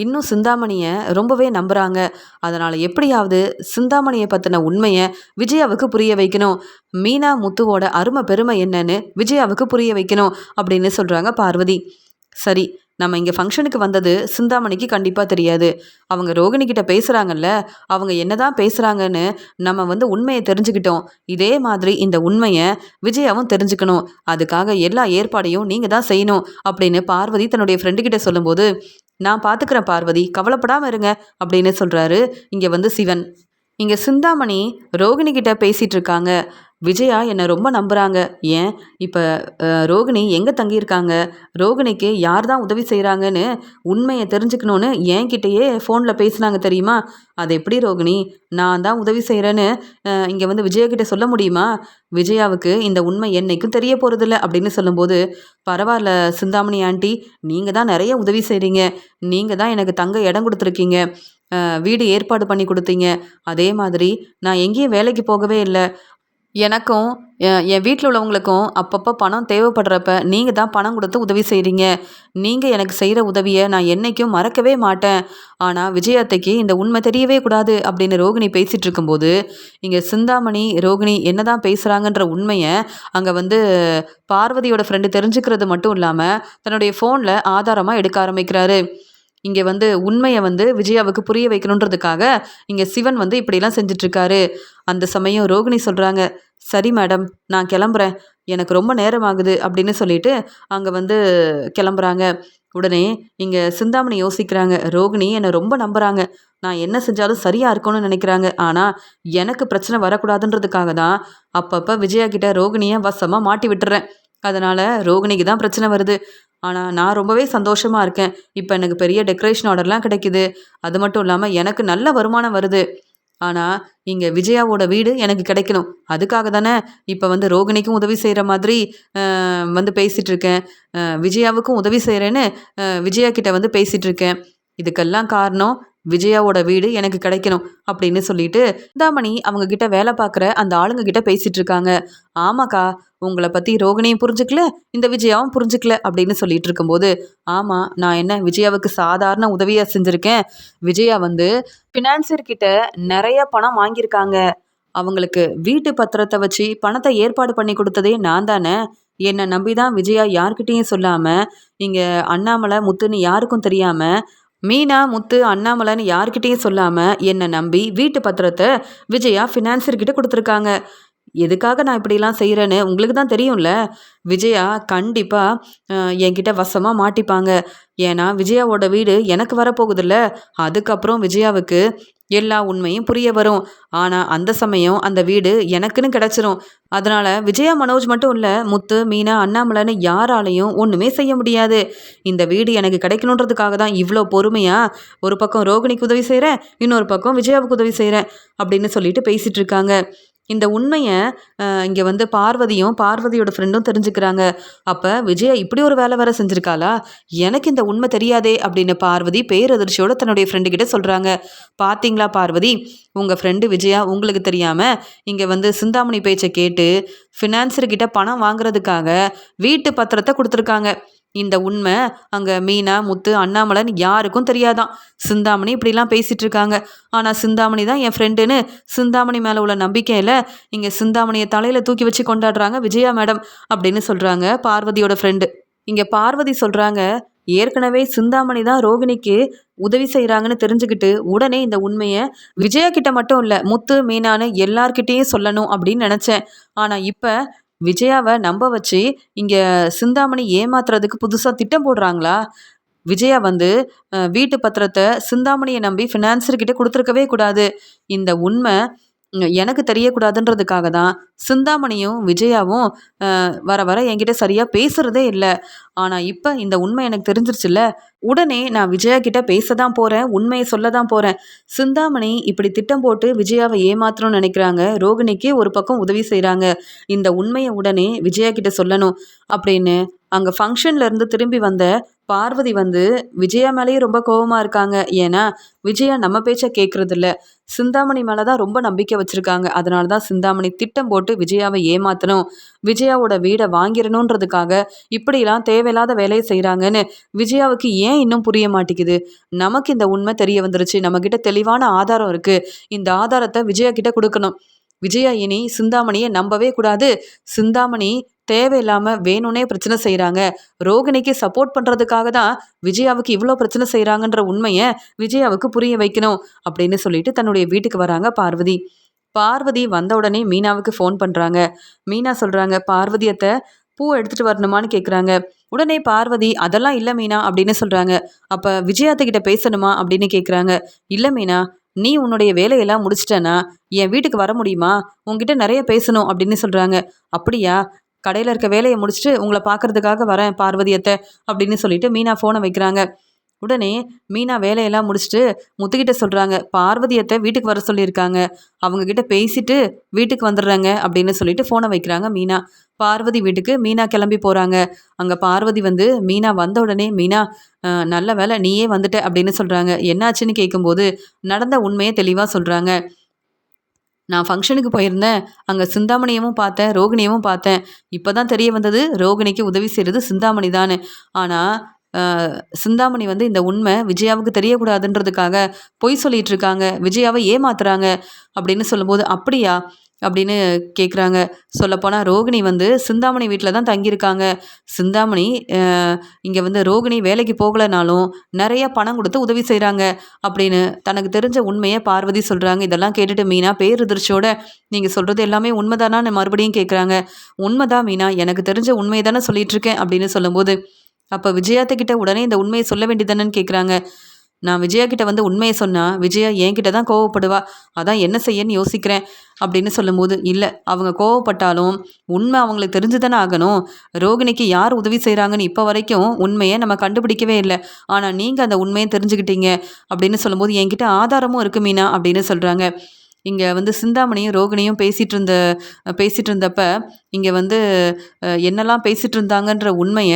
இன்னும் சிந்தாமணியை ரொம்பவே நம்புகிறாங்க. அதனால் எப்படியாவது சிந்தாமணியை பற்றின உண்மையை விஜயாவுக்கு புரிய வைக்கணும். மீனா முத்துவோட அருமை பெருமை என்னன்னு விஜயாவுக்கு புரிய வைக்கணும் அப்படின்னு சொல்கிறாங்க பார்வதி. சரி, நம்ம இங்கே ஃபங்க்ஷனுக்கு வந்தது சிந்தாமணிக்கு கண்டிப்பாக தெரியாது. அவங்க ரோகிணி கிட்ட பேசுகிறாங்கல்ல, அவங்க என்னதான் பேசுகிறாங்கன்னு நம்ம உண்மையை தெரிஞ்சுக்கிட்டோம். இதே மாதிரி இந்த உண்மையை விஜயாவும் தெரிஞ்சுக்கணும். அதுக்காக எல்லா ஏற்பாடையும் நீங்கள் தான் செய்யணும் அப்படின்னு பார்வதி தன்னுடைய ஃப்ரெண்டு கிட்ட சொல்லும்போது, நான் பார்த்துக்கிறேன் பார்வதி, கவலைப்படாமல் இருங்க அப்படின்னு சொல்கிறாரு இங்கே சிவன். இங்கே சிந்தாமணி ரோகிணி கிட்ட பேசிகிட்டு இருக்காங்க. விஜயா என்னை ரொம்ப நம்புகிறாங்க. ஏன் இப்போ ரோகிணி எங்கே தங்கியிருக்காங்க, ரோகிணிக்கு யார் தான் உதவி செய்கிறாங்கன்னு உண்மையை தெரிஞ்சுக்கணுன்னு என்கிட்டயே ஃபோனில் பேசினாங்க தெரியுமா? அது எப்படி ரோகிணி, நான் தான் உதவி செய்கிறேன்னு இங்கே விஜயா கிட்ட சொல்ல முடியுமா? விஜயாவுக்கு இந்த உண்மை என்னைக்கும் தெரிய போகிறதில்ல அப்படின்னு சொல்லும்போது, பரவாயில்ல சிந்தாமணி ஆண்டி, நீங்கள் தான் நிறைய உதவி செய்கிறீங்க. நீங்கள் தான் எனக்கு தங்க இடம் கொடுத்துருக்கீங்க, வீடு ஏற்பாடு பண்ணி கொடுத்தீங்க. அதே மாதிரி நான் எங்கேயும் வேலைக்கு போகவே இல்லை. எனக்கும் என் வீட்டில் உள்ளவங்களுக்கும் அப்பப்போ பணம் தேவைப்படுறப்ப நீங்கள் தான் பணம் கொடுத்து உதவி செய்கிறீங்க. நீங்கள் எனக்கு செய்கிற உதவியை நான் என்றைக்கும் மறக்கவே மாட்டேன். ஆனால் விஜயாத்தைக்கு இந்த உண்மை தெரியவே கூடாது அப்படின்னு ரோகிணி பேசிகிட்டு இருக்கும்போது, இங்கே சிந்தாமணி ரோகிணி என்ன தான் பேசுகிறாங்கன்ற உண்மையை அங்கே பார்வதியோட ஃப்ரெண்டு தெரிஞ்சுக்கிறது மட்டும் இல்லாமல் தன்னுடைய ஃபோனில் ஆதாரமாக எடுக்க ஆரம்பிக்கிறாரு. இங்கே உண்மையை விஜயாவுக்கு புரிய வைக்கணுன்றதுக்காக இங்கே சிவன் இப்படிலாம் செஞ்சிட்ருக்காரு. அந்த சமயம் ரோகிணி சொல்கிறாங்க, சரி மேடம், நான் கிளம்புறேன், எனக்கு ரொம்ப நேரம் ஆகுது அப்படின்னு சொல்லிட்டு அங்கே கிளம்புறாங்க. உடனே இங்கே சிந்தாமணி யோசிக்கிறாங்க, ரோகிணி என்னை ரொம்ப நம்புகிறாங்க, நான் என்ன செஞ்சாலும் சரியாக இருக்கணும்னு நினைக்கிறாங்க. ஆனால் எனக்கு பிரச்சனை வரக்கூடாதுன்றதுக்காக தான் அப்பப்போ விஜயா கிட்ட ரோகிணியை வசமாக மாட்டி விட்டுறேன். அதனால் ரோகிணிக்கு தான் பிரச்சனை வருது. ஆனால் நான் ரொம்பவே சந்தோஷமாக இருக்கேன். இப்போ எனக்கு பெரிய டெக்கரேஷன் ஆர்டர்லாம் கிடைக்குது. அது மட்டும் இல்லாமல் எனக்கு நல்ல வருமானம் வருது. ஆனால் இங்கே விஜயாவோட வீடு எனக்கு கிடைக்கணும். அதுக்காக தானே இப்போ ரோகிணிக்கும் உதவி செய்கிற மாதிரி பேசிகிட்டு இருக்கேன். விஜயாவுக்கும் உதவி செய்கிறேன்னு விஜயா கிட்ட பேசிகிட்டு இருக்கேன். இதுக்கெல்லாம் காரணம் விஜயாவோட வீடு எனக்கு கிடைக்கணும் அப்படின்னு சொல்லிட்டு சிந்தாமணி அவங்க கிட்ட வேலை பார்க்குற அந்த ஆளுங்க கிட்ட பேசிகிட்டு இருக்காங்க. ஆமாக்கா, உங்களை பற்றி ரோகிணியும் புரிஞ்சுக்கல, இந்த விஜயாவும் புரிஞ்சுக்கல அப்படின்னு சொல்லிட்டு இருக்கும்போது, ஆமாம், நான் என்ன விஜயாவுக்கு சாதாரண உதவியாக செஞ்சுருக்கேன். விஜயா ஃபினான்சியர்கிட்ட நிறைய பணம் வாங்கியிருக்காங்க. அவங்களுக்கு வீட்டு பத்திரத்தை வச்சு பணத்தை ஏற்பாடு பண்ணி கொடுத்ததே நான் தானே. என்னை நம்பி தான் விஜயா யார்கிட்டையும் சொல்லாமல், இங்கே அண்ணாமலை முத்துன்னு யாருக்கும் தெரியாமல், மீனா முத்து அண்ணாமலைன்னு யார்கிட்டையும் சொல்லாமல் என்னை நம்பி வீட்டு பத்திரத்தை விஜயா ஃபினான்சியர்கிட்ட கொடுத்துருக்காங்க. எதுக்காக நான் இப்படிலாம் செய்கிறேன்னு உங்களுக்கு தான் தெரியும்ல. விஜயா கண்டிப்பாக என்கிட்ட வசமாக மாட்டிப்பாங்க. ஏன்னா விஜயாவோட வீடு எனக்கு வரப்போகுதில்ல. அதுக்கப்புறம் விஜயாவுக்கு எல்லா உண்மையும் புரிய வரும். ஆனால் அந்த சமயம் அந்த வீடு எனக்குன்னு கிடச்சிரும். அதனால் விஜயா மனோஜ் மட்டும் இல்லை, முத்து மீனா அண்ணாமலைன்னு யாராலையும் ஒன்றுமே செய்ய முடியாது. இந்த வீடு எனக்கு கிடைக்கணுன்றதுக்காக தான் இவ்வளோ பொறுமையாக ஒரு பக்கம் ரோகிணிக்கு உதவி செய்கிறேன், இன்னொரு பக்கம் விஜயாவுக்கு உதவி செய்கிறேன் அப்படின்னு சொல்லிட்டு பேசிகிட்டு இருக்காங்க. இந்த உண்மையை இங்கே பார்வதியும் பார்வதியோட ஃப்ரெண்டும் தெரிஞ்சுக்கிறாங்க. அப்போ விஜயா இப்படி ஒரு வேலை வேற செஞ்சுருக்காளா, எனக்கு இந்த உண்மை தெரியாதே அப்படின்னு பார்வதி பேரதிர்ச்சியோட தன்னுடைய ஃப்ரெண்டுக்கிட்ட சொல்கிறாங்க. பார்த்தீங்களா பார்வதி, உங்கள் ஃப்ரெண்டு விஜயா உங்களுக்கு தெரியாமல் இங்கே சிந்தாமணி பேச்சை கேட்டு ஃபினான்சர்கிட்ட பணம் வாங்குறதுக்காக வீட்டு பத்திரத்தை கொடுத்துருக்காங்க. இந்த உண்மை அங்கே மீனா முத்து அண்ணாமலைன்னு யாருக்கும் தெரியாதான். சிந்தாமணி இப்படிலாம் பேசிகிட்டு இருக்காங்க. ஆனால் சிந்தாமணி தான் என் ஃப்ரெண்டுன்னு சிந்தாமணி மேலே உள்ள நம்பிக்கையில் இங்கே சிந்தாமணியை தலையில் தூக்கி வச்சு கொண்டாடுறாங்க விஜயா மேடம் அப்படின்னு சொல்கிறாங்க பார்வதியோட ஃப்ரெண்டு. இங்கே பார்வதி சொல்கிறாங்க, ஏற்கனவே சிந்தாமணி தான் ரோகிணிக்கு உதவி செய்கிறாங்கன்னு தெரிஞ்சுக்கிட்டு உடனே இந்த உண்மையை விஜயா கிட்ட மட்டும் இல்லை, முத்து மீனான்னு எல்லார்கிட்டேயும் சொல்லணும் அப்படின்னு நினச்சேன். ஆனால் இப்போ விஜயாவை நம்ப வச்சு இங்கே சிந்தாமணி ஏமாத்துறதுக்கு புதுசாக திட்டம் போடுறாங்களா? விஜயா வீட்டு பத்திரத்தை சிந்தாமணியை நம்பி ஃபினான்சர்கிட்ட கொடுத்துருக்கவே கூடாது. இந்த உண்மை எனக்கு தெரியக்கூடாதுன்றதுக்காக தான் சிந்தாமணியும் விஜயாவும் வர வர என்கிட்ட சரியாக பேசுகிறதே இல்லை. ஆனால் இப்போ இந்த உண்மை எனக்கு தெரிஞ்சிருச்சுல்ல, உடனே நான் விஜயா கிட்ட பேச தான் போகிறேன், உண்மையை சொல்ல தான் போகிறேன். சிந்தாமணி இப்படி திட்டம் போட்டு விஜயாவை ஏமாற்றணும்னு நினைக்கிறாங்க, ரோகிணிக்கு ஒரு பக்கம் உதவி செய்கிறாங்க. இந்த உண்மையை உடனே விஜயா கிட்ட சொல்லணும் அப்படின்னு அங்கே ஃபங்க்ஷன்லேருந்து திரும்பி வந்த பார்வதி விஜயா மேலேயே ரொம்ப கோபமாக இருக்காங்க. ஏன்னா விஜயா நம்ம பேச்சை கேட்குறதில்ல, சிந்தாமணி மேலே தான் ரொம்ப நம்பிக்கை வச்சுருக்காங்க. அதனால தான் சிந்தாமணி திட்டம் போட்டு விஜயாவை ஏமாற்றணும், விஜயாவோட வீடை வாங்கிடணுன்றதுக்காக இப்படிலாம் தேவையில்லாத வேலையை செய்கிறாங்கன்னு விஜயாவுக்கு ஏன் இன்னும் புரிய மாட்டேங்குது. நமக்கு இந்த உண்மை தெரிய வந்துருச்சு, நம்மக்கிட்ட தெளிவான ஆதாரம் இருக்குது, இந்த ஆதாரத்தை விஜயா கிட்ட கொடுக்கணும். விஜயா இனி சிந்தாமணியை நம்பவே கூடாது. சிந்தாமணி தேவையில்லாம வேணும்னே பிரச்சனை செய்றாங்க. ரோகிணிக்கு சப்போர்ட் பண்றதுக்காக தான் விஜயாவுக்கு இவ்ளோ பிரச்சனை செய்றாங்கன்ற உண்மைய விஜயாவுக்கு புரிய வைக்கணும் அப்படின்னு சொல்லிட்டு தன்னுடைய வீட்டுக்கு வராங்க பார்வதி. பார்வதி வந்த உடனே மீனாவுக்கு ஃபோன் பண்றாங்க. மீனா சொல்றாங்க, "பார்வதி அத்தை, பூ எடுத்துட்டு வரணுமான்னு?" கேட்குறாங்க. உடனே பார்வதி, "அதெல்லாம் இல்ல மீனா" அப்படின்னு சொல்றாங்க. "அப்ப விஜயா அத்தை கிட்ட பேசணுமா?" அப்படின்னு கேட்குறாங்க. "இல்ல மீனா, நீ உன்னுடைய வேலையெல்லாம் முடிச்சிட்டனா என் வீட்டுக்கு வர முடியுமா? உன்கிட்ட நெறைய பேசணும்" அப்படின்னு சொல்றாங்க. "அப்படியா? கடையில இருக்க வேலைய முடிச்சுட்டு உங்கள பார்க்கறதுக்காக வரேன் பார்வதி அத்தை" அப்படின்னு சொல்லிட்டு மீனா ஃபோன வைக்கிறாங்க. உடனே மீனா வேலையெல்லாம் முடிச்சுட்டு முத்துக்கிட்ட சொல்றாங்க, "பார்வதி அத்தை வீட்டுக்கு வர சொல்லியிருக்காங்க. அவங்க கிட்ட பேசிட்டு வீட்டுக்கு வந்துடுறேங்க" அப்படின்னு சொல்லிட்டு ஃபோனை வைக்கிறாங்க மீனா. பார்வதி வீட்டுக்கு மீனா கிளம்பி போறாங்க. அங்க பார்வதி வந்து மீனா வந்த உடனே, "மீனா, நல்ல வேளை நீயே வந்துட்ட" அப்படின்னு சொல்றாங்க. என்னாச்சுன்னு கேட்கும்போது நடந்த உண்மைய தெளிவா சொல்றாங்க. "நான் ஃபங்ஷனுக்கு போயிருந்தேன். அங்க சிந்தாமணியவும் பார்த்தேன், ரோகிணியவும் பார்த்தேன். இப்பதான் தெரிய வந்தது ரோகிணிக்கு உதவி செய்றது சிந்தாமணி தான்னு. ஆனா, அ சிந்தாமணி வந்து இந்த உண்மை விஜயாவுக்கு தெரியக்கூடாதுன்றதுக்காக பொய் சொல்லிட்டு இருக்காங்க. விஜயாவ ஏமாத்துறாங்க" அப்படின்னு சொல்லும்போது, "அப்படியா?" அப்படின்னு கேட்குறாங்க. சொல்லப்போனா ரோகிணி வந்து சிந்தாமணி வீட்ல தான் தங்கியிருக்காங்க. சிந்தாமணி அ இங்க வந்து ரோகிணி வேலைக்கு போகலனாலும் நெறைய பணம் குடுத்து உதவி செய்றாங்க அப்படின்னு தனக்கு தெரிஞ்ச உண்மைய பார்வதி சொல்றாங்க. இதெல்லாம் கேட்டுட்டு மீனா பேரதிர்ச்சியோட, "நீங்க சொல்றது எல்லாமே உண்மைதானான்னு?" மறுபடியும் கேட்குறாங்க. "உண்மைதான் மீனா, எனக்கு தெரிஞ்ச உண்மைய தானே சொல்லிட்டுருக்கேன்" அப்படின்னு சொல்லும்போது, "அப்ப விஜயா அத்தை கிட்ட உடனே இந்த உண்மைய சொல்ல வேண்டியதானேன்னு?" கேட்குறாங்க. "நான் விஜயா கிட்ட வந்து உண்மைய சொன்னா, விஜயா என்கிட்ட தான் கோவப்படுவா. அதான் என்ன செய்யன்னு யோசிக்கிறேன்" அப்படின்னு சொல்லும்போது, "இல்ல, அவங்க கோவப்பட்டாலும் உண்மை அவங்களுக்கு தெரிஞ்சு தானே ஆகணும். ரோகிணிக்கு யார் உதவி செய்றாங்கன்னு இப்ப வரைக்கும் உண்மைய நம்ம கண்டுபிடிக்கவே இல்ல. ஆனா நீங்க அந்த உண்மைய தெரிஞ்சுக்கிட்டீங்க" அப்படின்னு சொல்லும்போது, "என்கிட்ட ஆதாரமும் இருக்கு மீனா" அப்படின்னு சொல்றாங்க. இங்க வந்து சிந்தாமணியும் ரோகிணியும் பேசிட்டு இருந்தப்ப, இங்க வந்து என்னலாம் பேசிட்டு இருந்தாங்கன்ற உண்மைய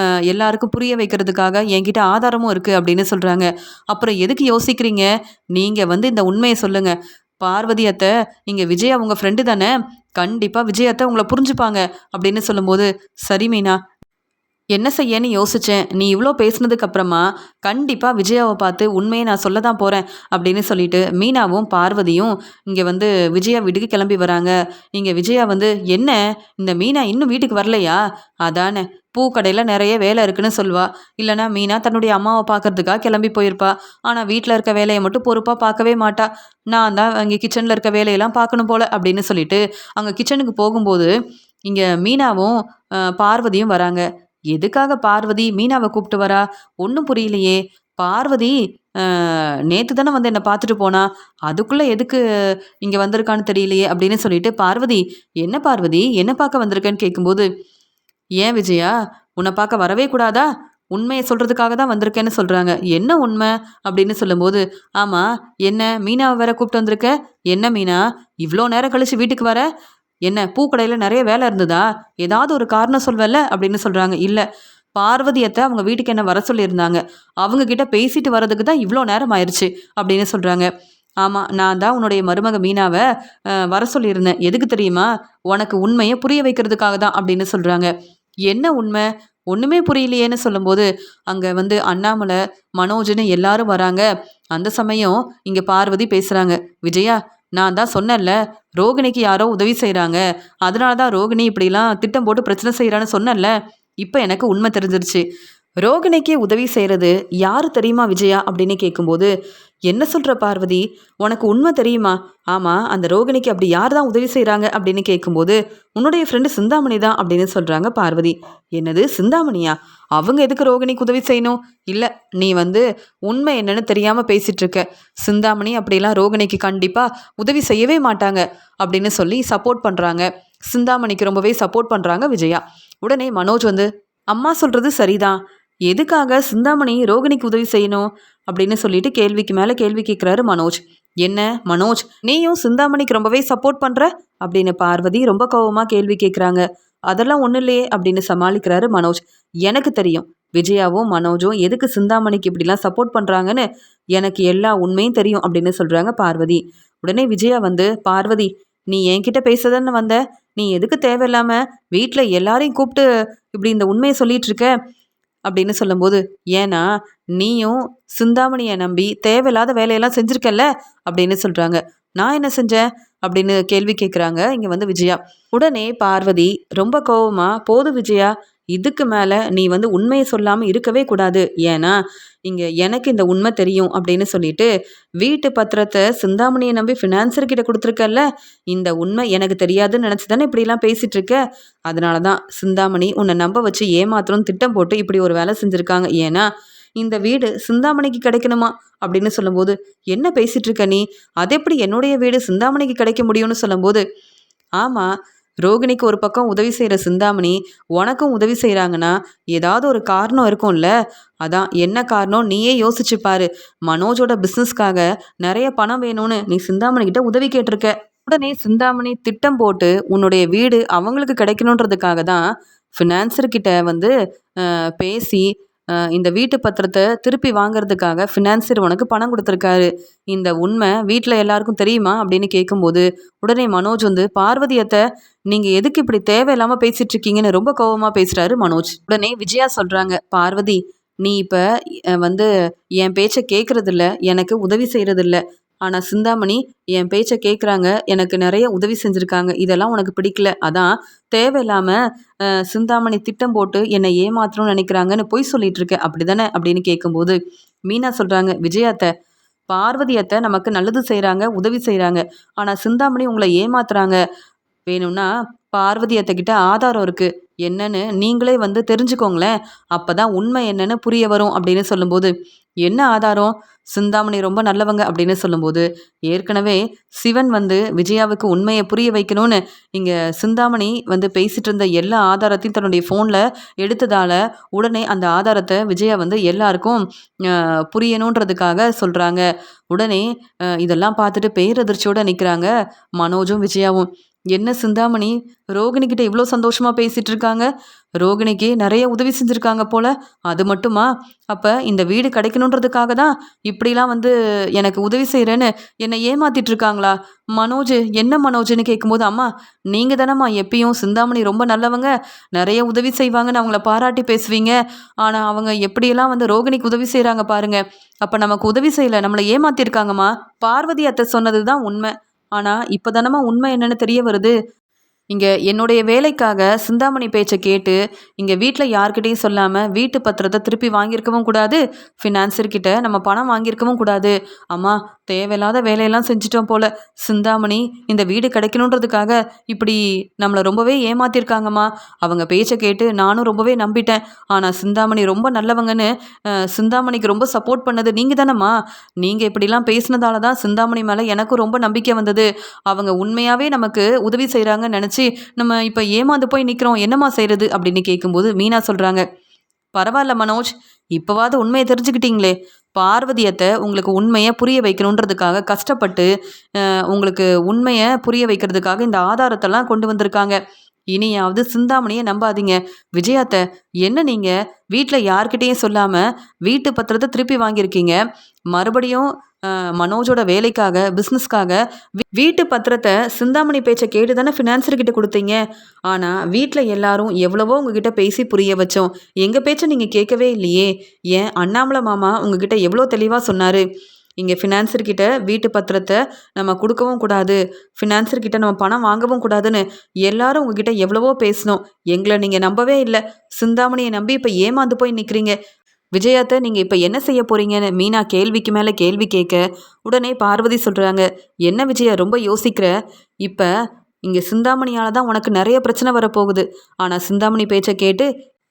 அ எல்லாருக்கும் புரிய வைக்கிறதுக்காக என்கிட்ட ஆதாரமும் இருக்கு அப்படின்னு சொல்றாங்க. "அப்புறம் எதுக்கு யோசிக்கிறீங்க? நீங்க வந்து இந்த உண்மைய சொல்லுங்க. பார்வதி அத்தை, இங்க விஜயா உங்க ஃப்ரெண்டு தானே? கண்டிப்பா விஜயா அத்தை உங்கள புரிஞ்சுப்பாங்க" அப்படின்னு சொல்லும்போது, "சரி மீனா, என்ன செய்யன்னு யோசிச்சேன். நீ இவ்ளோ பேசினதுக்கு அப்புறமா, கண்டிப்பா விஜயாவ பார்த்து உண்மைய நான் சொல்ல தான் போறேன்" அப்படின்னு சொல்லிட்டு மீனாவும், பார்வதியும் இங்க வந்து விஜயா வீட்டுக்கு கிளம்பி வராங்க. இங்க விஜயா வந்து, "என்ன, இந்த மீனா இன்னும் வீட்டுக்கு வரலையா? அதானே, பூ கடையில நெறைய வேலை இருக்குன்னு சொல்வா. இல்லன்னா மீனா தன்னுடைய அம்மாவ பார்க்கறதுக்காக கிளம்பி போயிருப்பா. ஆனா வீட்ல இருக்க வேலைய மட்டும் பொறுப்பா பார்க்கவே மாட்டா. நான் தான் அங்க கிச்சன்ல இருக்க வேலையெல்லாம் பார்க்கணும் போல" அப்படின்னு சொல்லிட்டு அங்க கிச்சனுக்கு போகும்போது, இங்க மீனாவும், பார்வதியும் வராங்க. எதுக்காக பார்வதி மீனாவ கூப்பிட்டு வரா? ஒண்ணும் புரியலையே! பார்வதி அ நேத்து தானே வந்து என்ன பார்த்துட்டு போனா. அதுக்குள்ள எதுக்கு இங்க வந்திருக்கான்னு தெரியலையே! அப்படின்னு சொல்லிட்டு, "பார்வதி, என்ன பார்வதி? என்ன பார்க்க வந்திருக்கன்னு?" கேட்கும்போது, "ஏன் விஜயா? உன்ன பார்க்க வரவே கூடாதா? உண்மைய சொல்றதுக்காக தான் வந்திருக்கேன்னு" சொல்றாங்க. "என்ன உண்மை?" அப்படின்னு சொல்லும்போது, "ஆமா, என்ன மீனாவ வேற கூப்பிட்டு வந்திருக்க? என்ன மீனா, இவ்ளோ நேரம் கழிச்சு வீட்டுக்கு வர? என்ன பூக்கடையில நெறைய வேலை இருந்ததா? ஏதாவது ஒரு காரணம் சொல்வல்ல?" அப்படின்னு சொல்றாங்க. "இல்ல, பார்வதி அத்தை அவங்க வீட்டுக்கு என்ன வர சொல்லியிருந்தாங்க. அவங்க கிட்ட பேசிட்டு வரதுக்கு தான் இவ்ளோ நேரம் ஆயிருச்சு" அப்படின்னு சொல்றாங்க. "ஆமா, நான் தான் உன்னுடைய மருமக மீனாவ வர சொல்லியிருந்தேன். எதுக்கு தெரியுமா? உனக்கு உண்மைய புரிய வைக்கிறதுக்காக தான்" அப்படின்னு சொல்றாங்க. "என்ன உண்மை? ஒண்ணுமே புரியலையேன்னு" சொல்லும்போது, அங்க வந்து அண்ணாமலை, மனோஜ்ன்னு எல்லாரும் வராங்க. அந்த சமயம் இங்க பார்வதி பேசுறாங்க. "விஜயா, நான் தான் சொன்னேன்ல, ரோகிணிக்கு யாரோ உதவி செய்றாங்க. அதனால தான் ரோகிணி இப்படிலாம் திட்டம் போட்டு பிரச்சனை செய்றான்னு சொன்னேன்ல. இப்ப எனக்கு உண்மை தெரிஞ்சிருச்சு. ரோகிணிக்கு உதவி செய்றது யாரு தெரியுமா விஜயா?" அப்படின்னு கேட்கும்போது, "என்ன சொல்ற பார்வதி? உனக்கு உண்மை தெரியுமா? ஆமா, அந்த ரோகிணிக்கு அப்படி யார் தான் உதவி செய்றாங்க?" அப்படின்னு கேட்கும்போது, "உன்னுடைய ஃப்ரெண்டு சிந்தாமணி தான்" அப்படின்னு சொல்றாங்க பார்வதி. "என்னது சிந்தாமணியா? அவங்க எதுக்கு ரோகிணிக்கு உதவி செய்யணும்? இல்ல, நீ வந்து உண்மை என்னன்னு தெரியாம பேசிட்டு இருக்க. சிந்தாமணி அப்படிலாம் ரோகிணிக்கு கண்டிப்பா உதவி செய்யவே மாட்டாங்க" அப்படின்னு சொல்லி சப்போர்ட் பண்றாங்க. சிந்தாமணிக்கு ரொம்பவே சப்போர்ட் பண்றாங்க விஜயா. உடனே மனோஜ் வந்து, "அம்மா சொல்றது சரிதான். எதுக்காக சிந்தாமணி ரோகிணிக்கு உதவி செய்யணும்?" அப்படின்னு சொல்லிட்டு கேள்விக்கு மேல கேள்வி கேட்குறாரு மனோஜ். "என்ன மனோஜ், நீயும் சிந்தாமணிக்கு ரொம்பவே சப்போர்ட் பண்ற?" அப்படின்னு பார்வதி ரொம்ப கோவமா கேள்வி கேட்குறாங்க. "அதெல்லாம் ஒண்ணும் இல்லையே" அப்படின்னு சமாளிக்கிறாரு மனோஜ். "எனக்கு தெரியும். விஜயாவும் மனோஜும் எதுக்கு சிந்தாமணிக்கு இப்படிலாம் சப்போர்ட் பண்றாங்கன்னு எனக்கு எல்லா உண்மையும் தெரியும்" அப்படின்னு சொல்றாங்க பார்வதி. உடனே விஜயா வந்து, "பார்வதி, நீ என்கிட்ட பேசதானே வந்த? நீ எதுக்கு தேவையில்லாம வீட்ல எல்லாரையும் கூப்பிட்டு இப்படி இந்த உண்மைய சொல்லிட்டு இருக்க?" அப்படின்னு சொல்லும்போது, "ஏன்னா, நீயும் சிந்தாமணிய நம்பி தேவையில்லாத வேலையெல்லாம் செஞ்சிருக்கல்ல" அப்படின்னு சொல்றாங்க. "நான் என்ன செஞ்சேன்?" அப்படின்னு கேள்வி கேட்குறாங்க இங்கே வந்து விஜயா. உடனே பார்வதி ரொம்ப கோவமா, போதும் விஜயா, இதுக்கு மேலே நீ வந்து உண்மையை சொல்லாமல் இருக்கவே கூடாது. ஏன்னா இங்கே எனக்கு இந்த உண்மை தெரியும் அப்படின்னு சொல்லிட்டு, வீட்டு பத்திரத்தை சிந்தாமணியை நம்பி ஃபினான்சர் கிட்ட கொடுத்துருக்கல்ல, இந்த உண்மை எனக்கு தெரியாதுன்னு நினச்சி தானே இப்படிலாம் பேசிகிட்டு இருக்க. அதனால தான் சிந்தாமணி உன்னை நம்ப வச்சு ஏமாத்தணும்னு திட்டம் போட்டு இப்படி ஒரு வேலை செஞ்சுருக்காங்க. ஏன்னா இந்த வீடு சிந்தாமணிக்கு கிடைக்கணுமா அப்படின்னு சொல்லும்போது, என்ன பேசிட்டு இருக்க நீ, அது எப்படி என்னுடைய வீடு சிந்தாமணிக்கு கிடைக்க முடியும்னு சொல்லும்போது, ஆமாம், ரோகிணிக்கு ஒரு பக்கம் உதவி செய்கிற சிந்தாமணி உனக்கும் உதவி செய்கிறாங்கன்னா ஏதாவது ஒரு காரணம் இருக்கும்ல. அதான் என்ன காரணம் நீயே யோசிச்சு பாரு. மனோஜோட பிஸ்னஸ்க்காக நிறைய பணம் வேணும்னு நீ சிந்தாமணி கிட்ட உதவி கேட்டிருக்க. உடனே சிந்தாமணி திட்டம் போட்டு உன்னுடைய வீடு அவங்களுக்கு கிடைக்கணுன்றதுக்காக தான் ஃபினான்சர்கிட்ட வந்து பேசி இந்த வீட்டு பத்திரத்தை திருப்பி வாங்குறதுக்காக ஃபினான்சர் உனக்கு பணம் கொடுத்துருக்காரு. இந்த உண்மை வீட்டில் எல்லாருக்கும் தெரியுமா அப்படின்னு கேட்கும்போது, உடனே மனோஜ் வந்து பார்வதியத்தை நீங்கள் எதுக்கு இப்படி தேவையில்லாமல் பேசிட்டு இருக்கீங்கன்னு ரொம்ப கோபமாக பேசுகிறாரு மனோஜ். உடனே விஜயா சொல்கிறாங்க, பார்வதி நீ இப்போ வந்து என் பேச்சை கேட்குறதில்ல, எனக்கு உதவி செய்கிறதில்ல. ஆனால் சிந்தாமணி என் பேச்சை கேட்குறாங்க, எனக்கு நிறைய உதவி செஞ்சுருக்காங்க. இதெல்லாம் உனக்கு பிடிக்கல, அதான் தேவையில்லாமல் சிந்தாமணி திட்டம் போட்டு என்னை ஏமாத்தணும்னு நினைக்கிறாங்கன்னு பொய் சொல்லிட்டு இருக்க, அப்படி தானே அப்படின்னு கேட்கும்போது மீனா சொல்கிறாங்க, விஜயாத்தை பார்வதியத்தை நமக்கு நல்லது செய்கிறாங்க, உதவி செய்கிறாங்க. ஆனால் சிந்தாமணி உங்களை ஏமாத்துறாங்க. வேணும்னா பார்வதி அத்தைக்கிட்ட ஆதாரம் இருக்குது, என்னன்னு நீங்களே வந்து தெரிஞ்சுக்கோங்களேன், அப்போ தான் உண்மை என்னன்னு புரிய வரும் அப்படின்னு சொல்லும்போது, என்ன ஆதாரம், சிந்தாமணி ரொம்ப நல்லவங்க அப்படின்னு சொல்லும்போது, ஏற்கனவே சிவன் வந்து விஜயாவுக்கு உண்மையை புரிய வைக்கணும்னு இங்கே சிந்தாமணி வந்து பேசிகிட்டு இருந்த எல்லா ஆதாரத்தையும் தன்னுடைய ஃபோனில் எடுத்ததால் உடனே அந்த ஆதாரத்தை விஜயா வந்து எல்லாருக்கும் புரியணுன்றதுக்காக சொல்கிறாங்க. உடனே இதெல்லாம் பார்த்துட்டு பேரதிர்ச்சியோடு நிற்கிறாங்க மனோஜும் விஜயாவும். என்ன சிந்தாமணி ரோகிணிக்கிட்ட இவ்வளோ சந்தோஷமாக பேசிகிட்டு இருக்காங்க, ரோகிணிக்கு நிறைய உதவி செஞ்சுருக்காங்க போல், அது மட்டுமா, அப்போ இந்த வீடு கிடைக்கணுன்றதுக்காக தான் இப்படிலாம் வந்து எனக்கு உதவி செய்கிறேன்னு என்னை ஏமாத்திட்டு இருக்காங்களா? மனோஜ் என்ன மனோஜ்னு கேட்கும்போது, அம்மா நீங்கள் தானம்மா எப்பயும் சிந்தாமணி ரொம்ப நல்லவங்க, நிறைய உதவி செய்வாங்கன்னு அவங்கள பாராட்டி பேசுவீங்க, ஆனால் அவங்க எப்படியெல்லாம் வந்து ரோகிணிக்கு உதவி செய்கிறாங்க பாருங்க, அப்போ நமக்கு உதவி செய்யலை, நம்மளை ஏமாத்திருக்காங்கம்மா. பார்வதி அத்தை சொன்னது தான் உண்மை, ஆனால் இப்போ தானம்மா உண்மை என்னன்னு தெரிய வருது. இங்கே என்னுடைய வேலைக்காக சிந்தாமணி பேச்சை கேட்டு இங்கே வீட்டில் யார்கிட்டையும் சொல்லாமல் வீட்டு பத்திரத்தை திருப்பி வாங்கியிருக்கவும் கூடாது, ஃபினான்சர்கிட்ட நம்ம பணம் வாங்கியிருக்கவும் கூடாது. அம்மா தேவையில்லாத வேலையெல்லாம் செஞ்சிட்டோம் போல், சிந்தாமணி இந்த வீடு கிடைக்கணுன்றதுக்காக இப்படி நம்மளை ரொம்பவே ஏமாத்திருக்காங்கம்மா. அவங்க பேச்சை கேட்டு நானும் ரொம்பவே நம்பிட்டேன், ஆனால் சிந்தாமணி ரொம்ப நல்லவங்கன்னு சிந்தாமணிக்கு ரொம்ப சப்போர்ட் பண்ணது நீங்கள் தானம்மா. நீங்கள் இப்படிலாம் பேசினதால தான் சிந்தாமணி மேலே எனக்கும் ரொம்ப நம்பிக்கை வந்தது. அவங்க உண்மையாகவே நமக்கு உதவி செய்கிறாங்கன்னு நினச்சி நம்ம இப்போ ஏமாந்து போய் நிற்கிறோம், என்னம்மா செய்கிறது அப்படின்னு கேட்கும்போது மீனா சொல்கிறாங்க, பரவாயில்ல மனோஜ், இப்போவாது உண்மையை தெரிஞ்சுக்கிட்டீங்களே, பார்வதியத்தை உங்களுக்கு உண்மையை புரிய வைக்கணுன்றதுக்காக கஷ்டப்பட்டு உங்களுக்கு உண்மையை புரிய வைக்கிறதுக்காக இந்த ஆதாரத்தெல்லாம் கொண்டு வந்திருக்காங்க. இனியாவது சிந்தாமணியை நம்பாதீங்க. விஜயாத்தை என்ன நீங்கள் வீட்டில் யார்கிட்டையும் சொல்லாமல் வீட்டு பத்திரத்தை திருப்பி வாங்கியிருக்கீங்க, மறுபடியும் மனோஜோட வேலைக்காக பிஸ்னஸ்க்காக வீட்டு பத்திரத்தை சிந்தாமணி பேச்சை கேட்டு தானே ஃபினான்சர்கிட்ட கொடுத்தீங்க. ஆனால் வீட்டில் எல்லாரும் எவ்வளவோ உங்ககிட்ட பேசி புரிய வச்சோம், எங்கள் பேச்சை நீங்கள் கேட்கவே இல்லையே. ஏன் அண்ணாமலை மாமா உங்ககிட்ட எவ்வளோ தெளிவாக சொன்னார், இங்கே ஃபினான்சர்கிட்ட வீட்டு பத்திரத்தை நம்ம கொடுக்கவும் கூடாது, ஃபினான்சர்கிட்ட நம்ம பணம் வாங்கவும் கூடாதுன்னு எல்லாரும் உங்ககிட்ட எவ்வளவோ பேசணும், எங்களை நீங்கள் நம்பவே இல்லை, சிந்தாமணியை நம்பி இப்போ ஏமாந்து போய் நிற்கிறீங்க. விஜயாத்தை நீங்கள் இப்போ என்ன செய்ய போகிறீங்கன்னு மீனா கேள்விக்கு மேலே கேள்வி கேட்க, உடனே பார்வதி சொல்கிறாங்க, என்ன விஜயா ரொம்ப யோசிக்கிற, இப்போ இங்கே சிந்தாமணியால் தான் உனக்கு நிறைய பிரச்சனை வரப்போகுது, ஆனால் சிந்தாமணி பேச்சை கேட்டு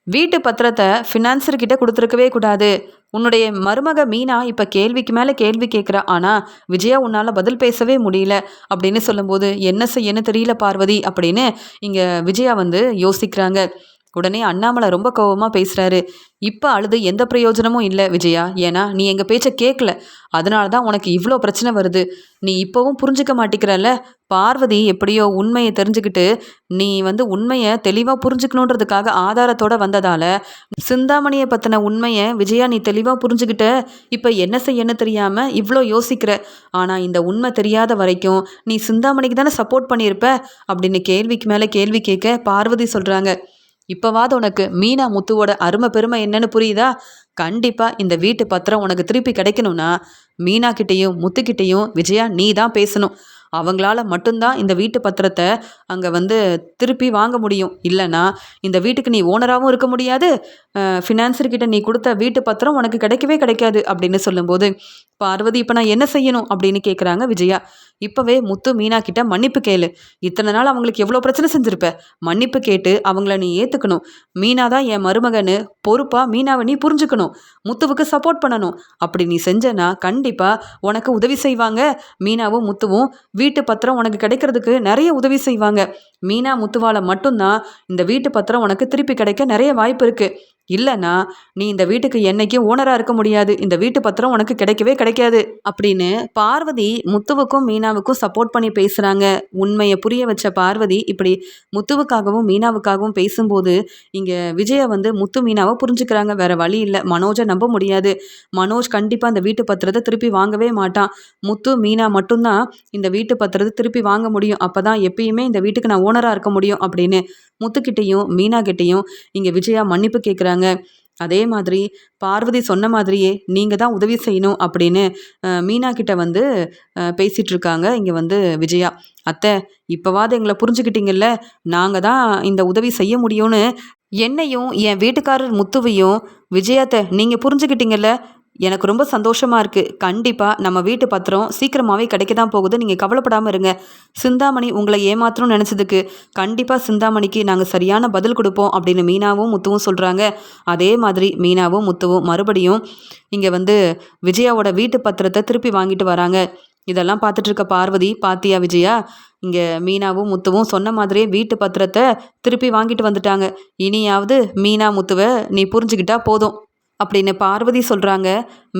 வீட்டு பத்திரத்தை ஃபினான்சர்கிட்ட கொடுத்துருக்கவே கூடாது. உன்னுடைய மருமக மீனா இப்போ கேள்விக்கு மேலே கேள்வி கேட்குறா, ஆனால் விஜயா உன்னால் பதில் பேசவே முடியல அப்படின்னு சொல்லும்போது, என்ன செய்யன்னு தெரியல பார்வதி அப்படின்னு இங்கே விஜயா வந்து யோசிக்கிறாங்க. உடனே அண்ணாமலை ரொம்ப கோபமாக பேசுகிறாரு, இப்போ அழுது எந்த பிரயோஜனமும் இல்லை விஜயா, ஏன்னா நீ எங்கள் பேச்சை கேட்கல, அதனால தான் உனக்கு இவ்வளோ பிரச்சனை வருது. நீ இப்போவும் புரிஞ்சுக்க மாட்டேங்கிறல்ல, பார்வதி எப்படியோ உண்மையை தெரிஞ்சுக்கிட்டு நீ வந்து உண்மையை தெளிவாக புரிஞ்சுக்கணுன்றதுக்காக ஆதாரத்தோடு வந்ததால் சிந்தாமணியை பற்றின உண்மையை விஜயா நீ தெளிவாக புரிஞ்சுக்கிட்ட, இப்போ என்ன செய்யன்னு தெரியாமல் இவ்வளோ யோசிக்கிற, ஆனால் இந்த உண்மை தெரியாத வரைக்கும் நீ சிந்தாமணிக்கு தானே சப்போர்ட் பண்ணியிருப்ப அப்படின்னு கேள்விக்கு மேலே கேள்வி கேட்க பார்வதி சொல்கிறாங்க, இப்போவாது உனக்கு மீனா முத்துவோட அருமை பெருமை என்னன்னு புரியுதா? கண்டிப்பாக இந்த வீட்டு பத்திரம் உனக்கு திருப்பி கிடைக்கணும்னா மீனா கிட்டேயும் முத்துக்கிட்டேயும் விஜயா நீ தான் பேசணும். அவங்களால மட்டும்தான் இந்த வீட்டு பத்திரத்தை அங்கே வந்து திருப்பி வாங்க முடியும். இல்லைன்னா இந்த வீட்டுக்கு நீ ஓனராகவும் இருக்க முடியாது, ஃபினான்சர்கிட்ட நீ கொடுத்த வீட்டு பத்திரம் உனக்கு கிடைக்கவே கிடைக்காது அப்படின்னு சொல்லும்போது, பார்வதி இப்போ நான் என்ன செய்யணும் அப்படின்னு கேட்குறாங்க விஜயா. இப்போவே முத்து மீனா கிட்ட மன்னிப்பு கேளு. இத்தனை நாள் அவங்களுக்கு எவ்வளோ பிரச்சனை செஞ்சுருப்ப. மன்னிப்பு கேட்டு அவங்கள நீ ஏற்றுக்கணும். மீனா தான் என் மருமகன்னு பொறுப்பாக மீனாவை நீ புரிஞ்சுக்கணும். முத்துவுக்கு சப்போர்ட் பண்ணணும். அப்படி நீ செஞ்சனா கண்டிப்பாக உனக்கு உதவி செய்வாங்க. மீனாவும் முத்துவும் வீட்டு பத்திரம் உனக்கு கிடைக்கிறதுக்கு நிறைய உதவி செய்வாங்க. மீனா முத்துவால மட்டும்தான் இந்த வீட்டு பத்திரம் உனக்கு திருப்பி கிடைக்க நிறைய வாய்ப்பு இருக்கு. இல்லைன்னா நீ இந்த வீட்டுக்கு என்னைக்கும் ஓனராக இருக்க முடியாது. இந்த வீட்டு பத்திரம் உனக்கு கிடைக்கவே கிடைக்காது அப்படின்னு பார்வதி முத்துவுக்கும் மீனாவுக்கும் சப்போர்ட் பண்ணி பேசுகிறாங்க. உண்மையை புரிய வச்ச பார்வதி இப்படி முத்துவுக்காகவும் மீனாவுக்காகவும் பேசும்போது இங்கே விஜயா வந்து முத்து மீனாவை புரிஞ்சுக்கிறாங்க. வேற வழி இல்லை, மனோஜை நம்ப முடியாது. மனோஜ் கண்டிப்பாக இந்த வீட்டு பத்திரத்தை திருப்பி வாங்கவே மாட்டான். முத்து மீனா மட்டும்தான் இந்த வீட்டு பத்திரத்தை திருப்பி வாங்க முடியும். அப்போ தான் எப்பயுமே இந்த வீட்டுக்கு நான் ஓனராக இருக்க முடியும் அப்படின்னு முத்துக்கிட்டேயும் மீனா கிட்டேயும் இங்கே விஜயா மன்னிப்பு கேட்குறாங்க. அதே மாதிரி பார்வதி சொன்ன மாதிரியே நீங்கள் தான் உதவி செய்யணும் அப்படின்னு மீனா கிட்ட வந்து பேசிகிட்டு இருக்காங்க. இங்கே வந்து விஜயா, அத்தை இப்போவாது எங்களை புரிஞ்சுக்கிட்டீங்கல்ல, நாங்கள் தான் இந்த உதவி செய்ய முடியும்னு என்னையும் என் வீட்டுக்காரர் முத்துவையும் விஜயாத்தை நீங்கள் புரிஞ்சுக்கிட்டீங்கல்ல, எனக்கு ரொம்ப சந்தோஷமாக இருக்குது. கண்டிப்பாக நம்ம வீட்டு பத்திரம் சீக்கிரமாகவே கிடைக்க தான் போகுது. நீங்கள் கவலைப்படாமல் இருங்க. சிந்தாமணி உங்களை ஏமாற்றணும்னு நினச்சதுக்கு கண்டிப்பாக சிந்தாமணிக்கு நாங்கள் சரியான பதில் கொடுப்போம் அப்படின்னு மீனாவும் முத்துவும் சொல்கிறாங்க. அதே மாதிரி மீனாவும் முத்துவும் மறுபடியும் இங்கே வந்து விஜயாவோட வீட்டு பத்திரத்தை திருப்பி வாங்கிட்டு வராங்க. இதெல்லாம் பார்த்துட்டு இருக்க பார்வதி, பாத்தியா விஜயா, இங்கே மீனாவும் முத்துவும் சொன்ன மாதிரியே வீட்டு பத்திரத்தை திருப்பி வாங்கிட்டு வந்துட்டாங்க. இனியாவது மீனா முத்துவை நீ புரிஞ்சுக்கிட்டா போதும் அப்படின்னு பார்வதி சொல்கிறாங்க.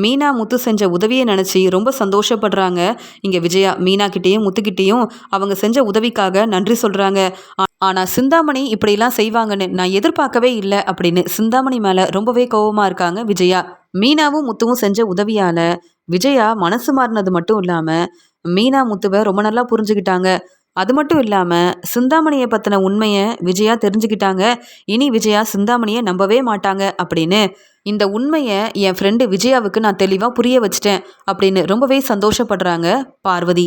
மீனா முத்து செஞ்ச உதவியை நினச்சி ரொம்ப சந்தோஷப்படுறாங்க. இங்கே விஜயா மீனா கிட்டேயும் முத்துக்கிட்டேயும் அவங்க செஞ்ச உதவிக்காக நன்றி சொல்கிறாங்க. ஆனால் சிந்தாமணி இப்படிலாம் செய்வாங்கன்னு நான் எதிர்பார்க்கவே இல்லை அப்படின்னு சிந்தாமணி மேலே ரொம்பவே கோபமாக இருக்காங்க விஜயா. மீனாவும் முத்துவும் செஞ்ச உதவியால் விஜயா மனசு மாறினது மட்டும் இல்லாமல் மீனா முத்துவை ரொம்ப நல்லா புரிஞ்சுக்கிட்டாங்க. அது மட்டும் இல்லாமல் சிந்தாமணியை பற்றின உண்மையை விஜயா தெரிஞ்சுக்கிட்டாங்க. இனி விஜயா சிந்தாமணியை நம்பவே மாட்டாங்க அப்படின்னு இந்த உண்மையை என் ஃப்ரெண்டு விஜயாவுக்கு நான் தெளிவாக புரிய வச்சிட்டேன் அப்படின்னு ரொம்பவே சந்தோஷப்படுறாங்க பார்வதி.